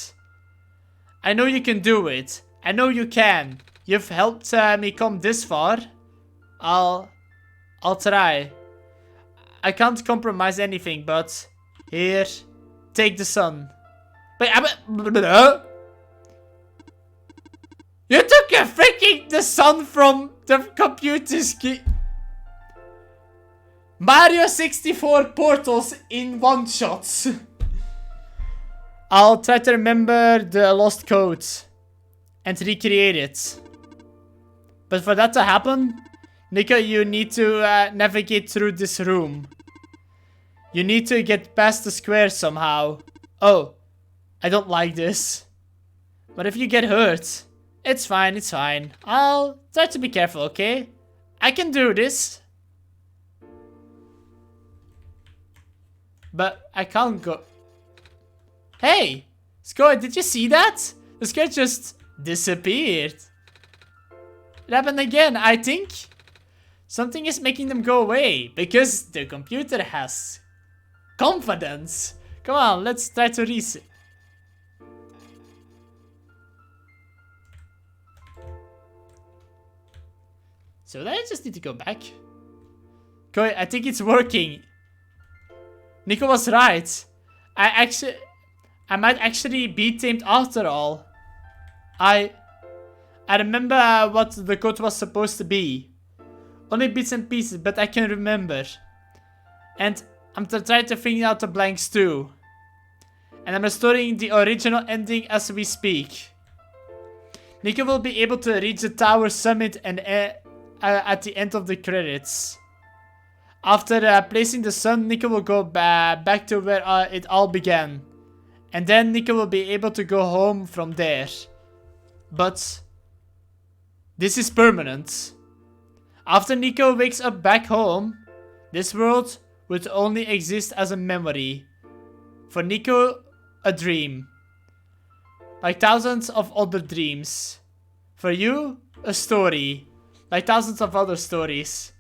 I know you can do it. I know you can. You've helped me come this far. I'll try. I can't compromise anything, but here, take the sun. Wait, you took the sun from the computer screen. Mario 64 portals in one shot. I'll try to remember the lost codes and recreate it. But for that to happen, Nico, you need to navigate through this room. You need to get past the square somehow. Oh, I don't like this. But if you get hurt, it's fine, it's fine. I'll try to be careful, okay? I can do this. But I can't go. Hey! Scoy, did you see that? The square just disappeared. It happened again, I think. Something is making them go away. Because the computer has confidence. Come on, let's try to reset. So I just need to go back. Koi, I think it's working. Nico was right. I might actually be tamed after all. I remember what the code was supposed to be. Only bits and pieces, but I can remember. And I'm trying to figure out the blanks too. And I'm restoring the original ending as we speak. Nico will be able to reach the tower summit and at the end of the credits. After placing the sun, Nico will go back to where it all began. And then Nico will be able to go home from there. But this is permanent. After Nico wakes up back home, this world would only exist as a memory. For Nico, a dream. Like thousands of other dreams. For you, a story. Like thousands of other stories.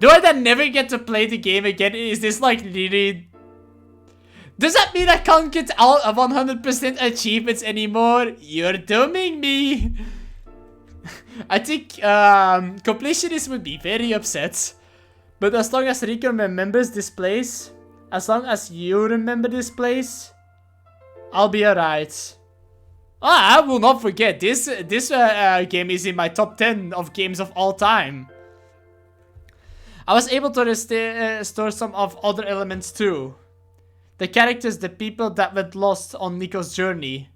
Do I then never get to play the game again? Is this like really... Does that mean I can't get all 100% achievements anymore? You're dooming me. I think completionists would be very upset. But as long as Rico remembers this place, as long as you remember this place, I'll be alright. I will not forget. This game is in my top 10 of games of all time. I was able to restore some of other elements too. The characters, the people that went lost on Nico's journey.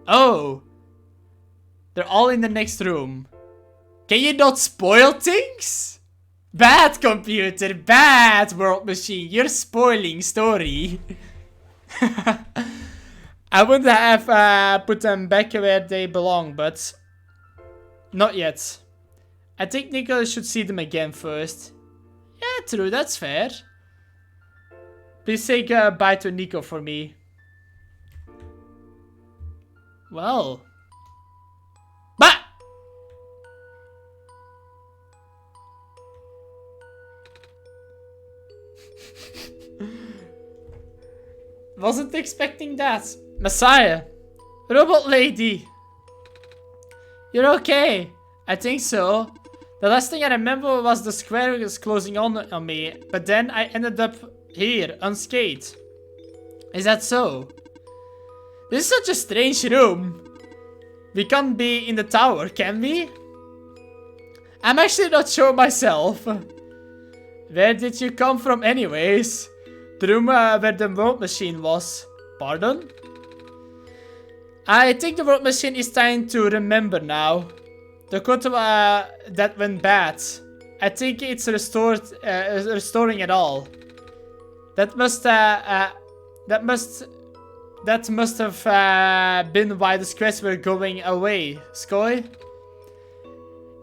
Oh! They're all in the next room. Can you not spoil things? Bad computer, bad world machine, you're spoiling story. I would have put them back where they belong, but not yet. I think Nico should see them again first. Yeah, true, that's fair. Please say goodbye to Nico for me. Well. Bah! Wasn't expecting that. Messiah. Robot lady. You're okay. I think so. The last thing I remember was the square was closing on me, but then I ended up here, unscathed. Is that so? This is such a strange room. We can't be in the tower, can we? I'm actually not sure myself. Where did you come from anyways? The room where the world machine was. Pardon? I think the world machine is trying to remember now. The code that went bad. I think it's restoring it all. That must have been why the squares were going away, Skoy.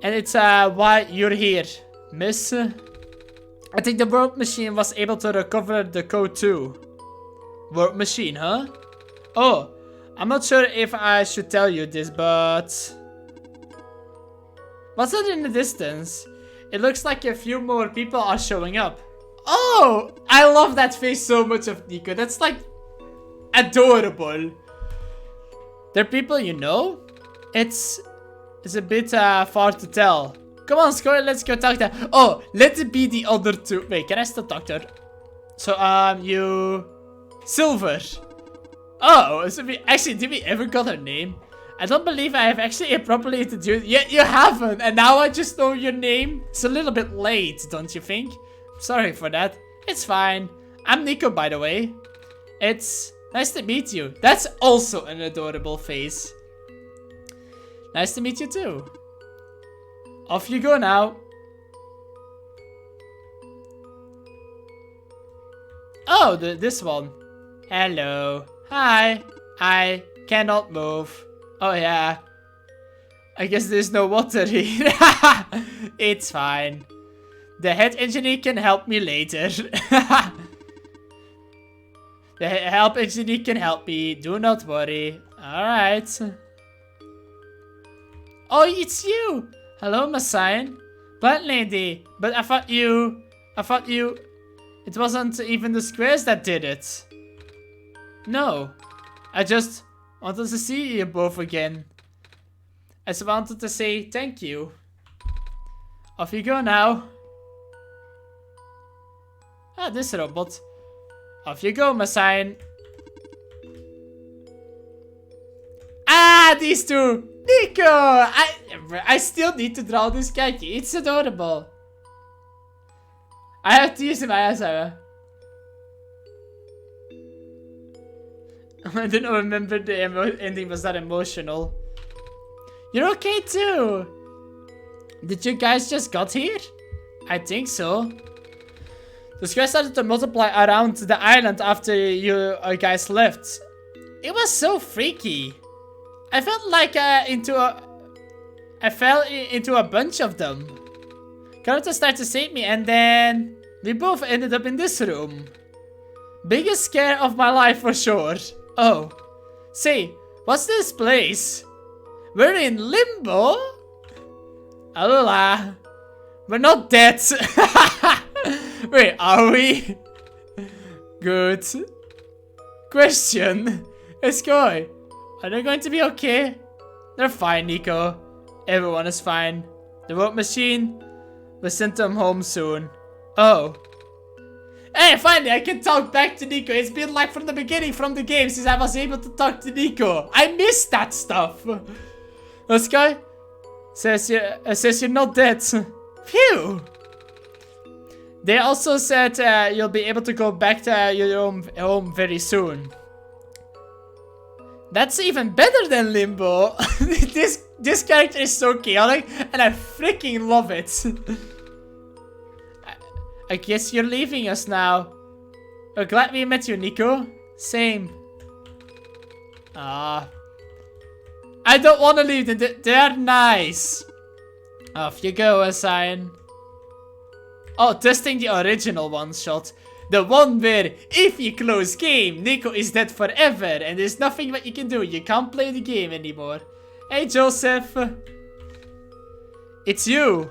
And it's why you're here, miss. I think the world machine was able to recover the code too. World machine, huh? Oh, I'm not sure if I should tell you this, but... What's that in the distance? It looks like a few more people are showing up. Oh, I love that face so much of Nico. That's like adorable. They're people you know? It's a bit far to tell. Come on, Score, let's go talk to her. Oh, let it be the other two. Wait, can I still talk to her? So, you... Silver. Oh, so actually, did we ever got her name? I don't believe I have actually properly introduced. Yeah, you haven't, and now I just know your name. It's a little bit late, don't you think? Sorry for that. It's fine. I'm Nico, by the way. It's nice to meet you. That's also an adorable face. Nice to meet you too. Off you go now. Oh, this one. Hello. Hi. I cannot move. Oh yeah. I guess there's no water here. It's fine. The head engineer can help me later. The help engineer can help me. Do not worry. Alright. Oh, it's you. Hello, Messiah. Plant lady. But I thought you... It wasn't even the squares that did it. No. I just wanted to see you both again. I just wanted to say thank you. Off you go now. Ah, this robot. Off you go, Messiah. Ah, these two. Nico! I still need to draw this khaki. It's adorable. I have tears in my eyes, Sarah. I didn't remember the ending was that emotional. You're okay too. Did you guys just got here? I think so. The squares started to multiply around the island after you guys left. It was so freaky. I felt like I fell into a bunch of them. Characters started to save me and then we both ended up in this room. Biggest scare of my life for sure. Oh. Say, what's this place? We're in limbo? Alola. We're not dead. Wait, are we? Good. Question. Let's go. Are they going to be okay? They're fine, Nico. Everyone is fine. The world machine will send them home soon. Oh. Hey, finally, I can talk back to Nico. It's been like from the beginning from the game since I was able to talk to Nico. I missed that stuff. Let's go. Says you're not dead. Phew. They also said you'll be able to go back to your home very soon. That's even better than Limbo. This character is so chaotic and I freaking love it. I guess you're leaving us now. We're glad we met you, Nico. Same. I don't want to leave them. They're nice. Off you go, Assign. Oh, testing the original one-shot. The one where, if you close game, Nico is dead forever and there's nothing that you can do. You can't play the game anymore. Hey, Joseph. It's you.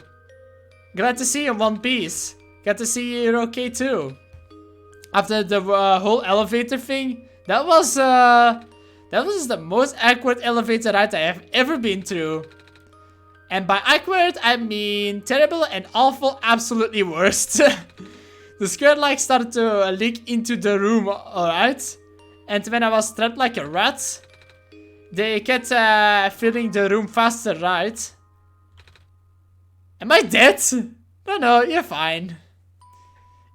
Glad to see you in one piece. Glad to see you're okay too. After the whole elevator thing, that was the most awkward elevator ride I have ever been through. And by awkward, I mean terrible and awful, absolutely worst. The square like started to leak into the room, alright? And when I was trapped like a rat, They kept filling the room faster, right? Am I dead? No, you're fine.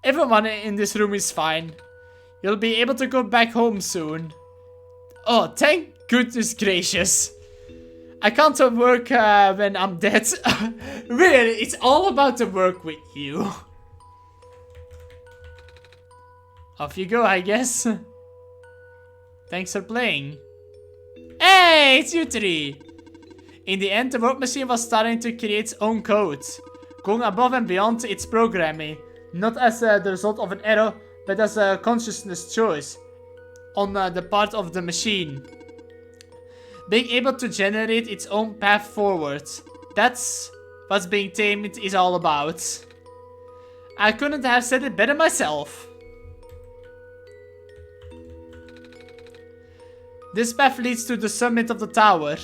Everyone in this room is fine. You'll be able to go back home soon. Oh, thank goodness gracious. I can't work when I'm dead. Really, it's all about the work with you. Off you go, I guess. Thanks for playing. Hey, it's you three. In the end, the work machine was starting to create its own code, going above and beyond its programming, not as the result of an error, but as a consciousness choice on the part of the machine. Being able to generate its own path forward. That's what being tamed is all about. I couldn't have said it better myself. This path leads to the summit of the tower.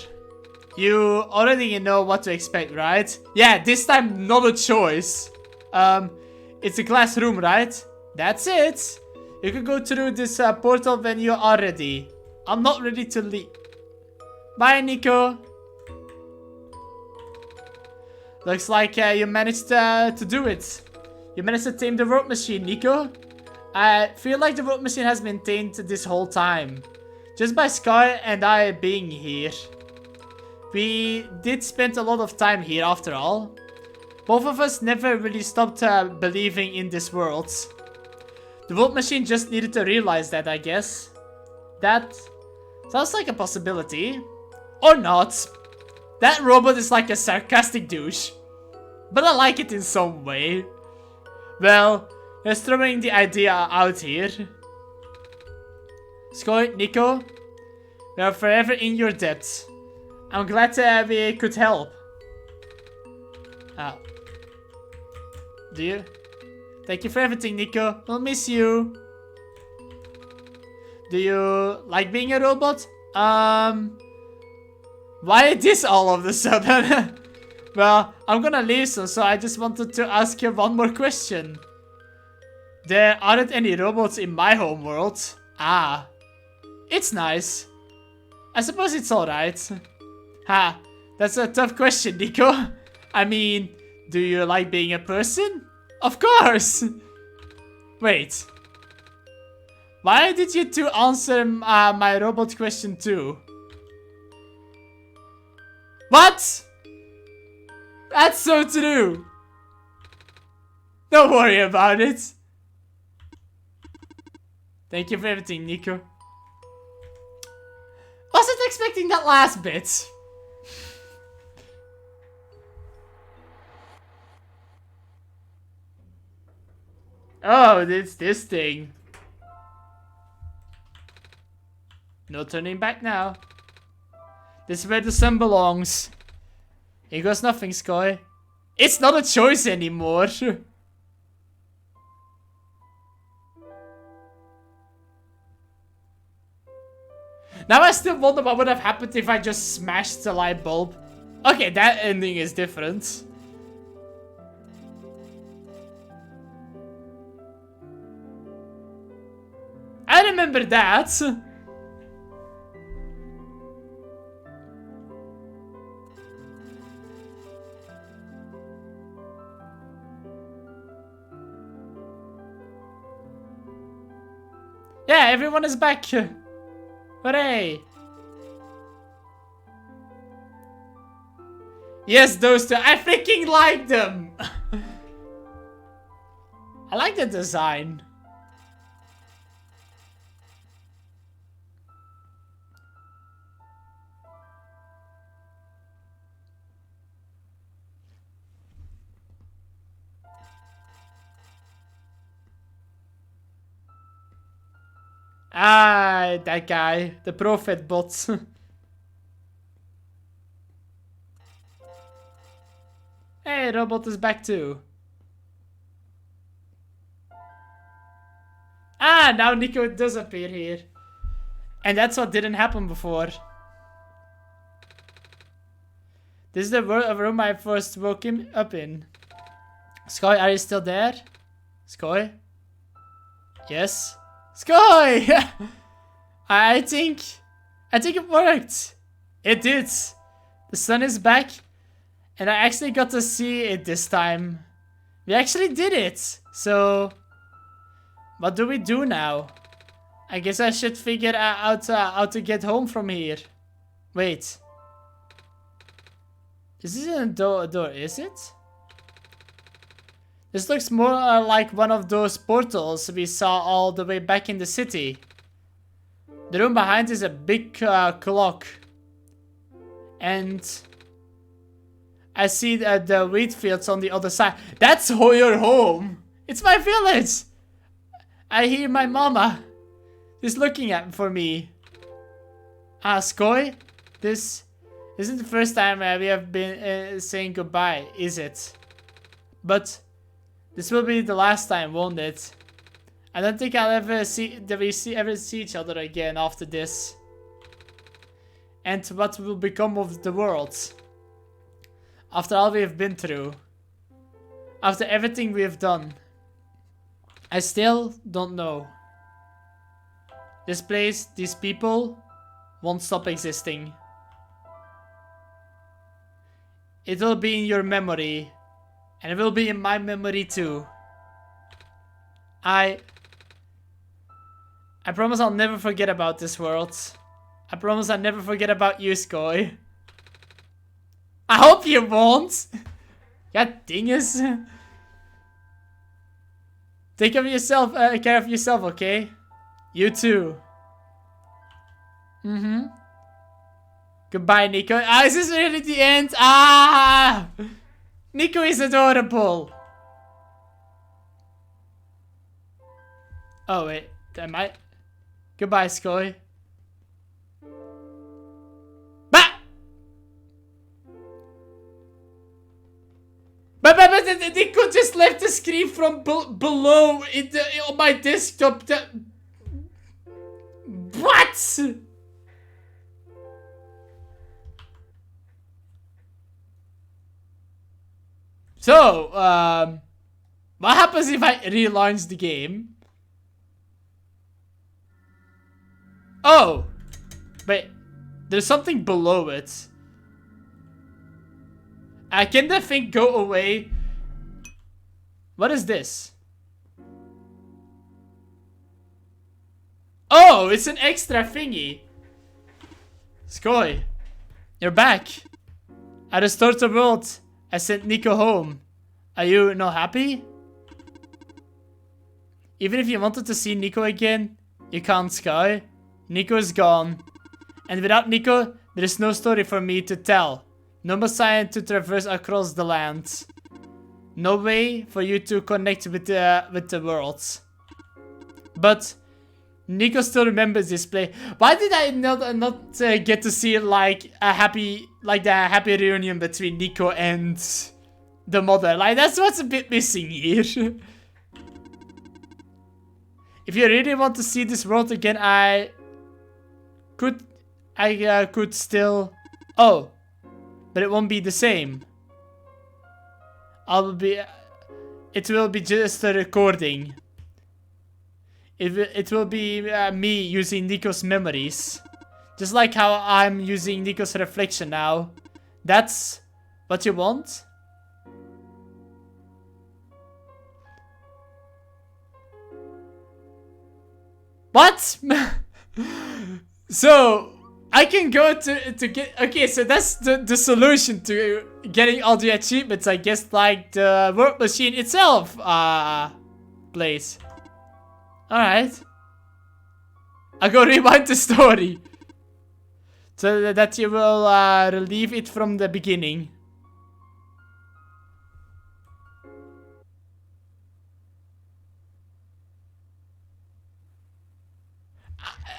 You already know what to expect, right? Yeah, this time not a choice. It's a glass room, right? That's it. You can go through this portal when you are ready. I'm not ready to leave. Bye, Nico. Looks like you managed to do it. You managed to tame the work machine, Nico. I feel like the work machine has been tamed this whole time. Just by Sky and I being here. We did spend a lot of time here after all. Both of us never really stopped believing in this world. The world machine just needed to realize that, I guess. That sounds like a possibility. Or not. That robot is like a sarcastic douche. But I like it in some way. Well, just throwing the idea out here. Skoy, Nico, we are forever in your debt. I'm glad we could help. Do you? Thank you for everything, Nico. We'll miss you. Do you like being a robot? Why this all of a sudden? Well, I'm gonna leave soon, so I just wanted to ask you one more question. There aren't any robots in my homeworld. Ah. It's nice. I suppose it's alright. Ha, that's a tough question, Nico. I mean, do you like being a person? Of course! Wait. Why did you two answer my robot question too? What? That's so true. Don't worry about it. Thank you for everything, Nico. Wasn't expecting that last bit. Oh, it's this thing. No turning back now. This is where the sun belongs. Here goes nothing, Sky. It's not a choice anymore. Now I still wonder what would have happened if I just smashed the light bulb. Okay, that ending is different. I remember that. Yeah, everyone is back. Hooray! Yes, those two. I freaking like them! I like the design. Ah, that guy. The prophet bot. Hey, robot is back too. Ah, now Nico does appear here. And that's what didn't happen before. This is the room I first woke him up in. Sky, are you still there? Sky? Yes? Sky! I think it worked. It did. The sun is back. And I actually got to see it this time. We actually did it. So, what do we do now? I guess I should figure out how to get home from here. Wait. This isn't a door, is it? This looks more like one of those portals we saw all the way back in the city. The room behind is a big clock. And I see the wheat fields on the other side. That's your home. It's my village. I hear my mama. She's looking for me. Skoy, this isn't the first time we have been saying goodbye, is it? But this will be the last time, won't it? I don't think I'll ever see each other again after this. And what will become of the world? After all we have been through. After everything we have done. I still don't know. This place, these people, won't stop existing. It will be in your memory. And it will be in my memory too. I promise I'll never forget about this world. I promise I'll never forget about you, Skoy. I hope you won't. God dingus. Take care of yourself, okay? You too. Goodbye, Nico. Is this really the end? Nico is adorable. Oh wait, am I? Goodbye, Skoy. But Nico just left the screen from below on my desktop. What? So, what happens if I relaunch the game? Oh, wait, there's something below it. Can the thing go away? What is this? Oh, it's an extra thingy. Skoy, you're back. I restored the world. I sent Nico home. Are you not happy? Even if you wanted to see Nico again, you can't, Sky. Nico is gone. And without Nico, there is no story for me to tell. No Messiah to traverse across the land. No way for you to connect with the world. But Nico still remembers this play. Why did I not get to see like the happy reunion between Nico and the mother? Like that's what's a bit missing here. If you really want to see this world again, I could still. Oh, but it won't be the same. It will be just a recording. It will be me using Nico's memories. Just like how I'm using Nico's reflection now. That's what you want? What? So, I can go to get... Okay, so that's the solution to getting all the achievements, I guess, like the work machine itself plays. Alright. I'll go rewind the story. So that you will relieve it from the beginning.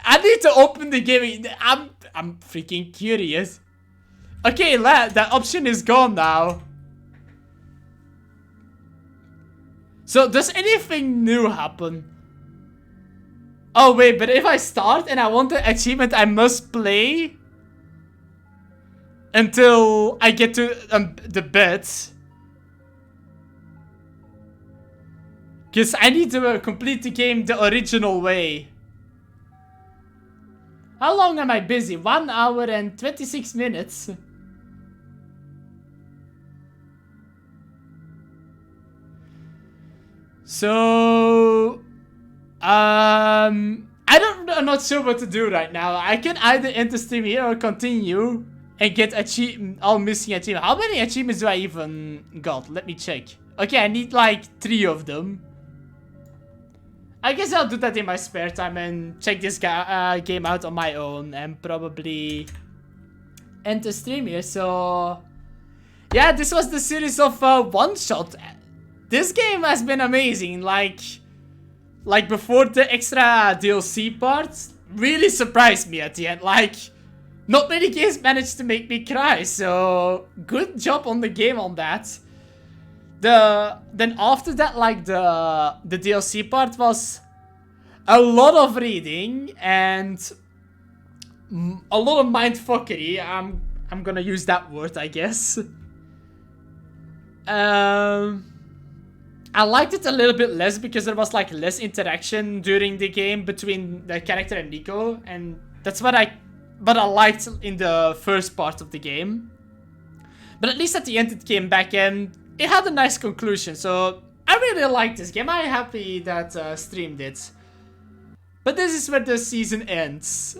I need to open the game. I'm freaking curious. Okay, that option is gone now. So does anything new happen? Oh wait, but if I start and I want the achievement, I must play until I get to the bed. Because I need to complete the game the original way. How long am I busy? 1 hour and 26 minutes. So, I'm not sure what to do right now. I can either end the stream here or continue and get all missing achievements. How many achievements do I even got? Let me check. Okay, I need like 3 of them. I guess I'll do that in my spare time and check this game out on my own and probably end the stream here. So, yeah, this was the series of Oneshot. This game has been amazing. Like before the extra DLC part, really surprised me at the end. Like, not many games managed to make me cry. So, good job on the game on that. Then after that, like the DLC part was a lot of reading and a lot of mindfuckery. I'm gonna use that word, I guess. I liked it a little bit less because there was like less interaction during the game between the character and Nico, and that's what I liked in the first part of the game. But at least at the end it came back and it had a nice conclusion, so I really liked this game. I'm happy that streamed it. But this is where the season ends.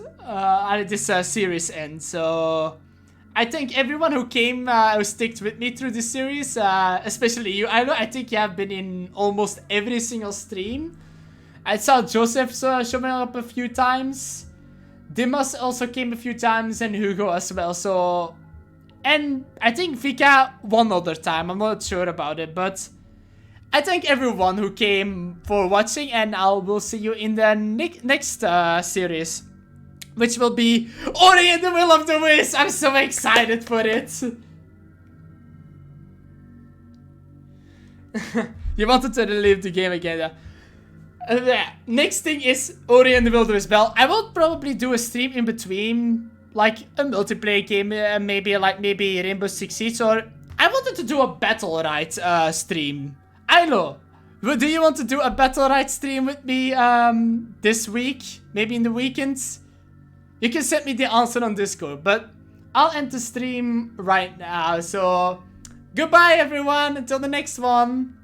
This series ends, so I thank everyone who came, who sticked with me through this series, especially you. I think you have been in almost every single stream. I saw Joseph showing up a few times. Dimas also came a few times, and Hugo as well, so... And I think Vika one other time, I'm not sure about it, but I thank everyone who came for watching, and I will see you in the next series, which will be Ori and the Will of the Wisps. I'm so excited for it. You wanted to relive the game again. Next thing is Ori and the Will of the Wisps. Well, I will probably do a stream in between, like a multiplayer game, maybe Rainbow Six Siege, or I wanted to do a Battle Ride stream. I know. Do you want to do a Battle Ride stream with me this week? Maybe in the weekends? You can send me the answer on Discord, but I'll end the stream right now. So, goodbye everyone, until the next one.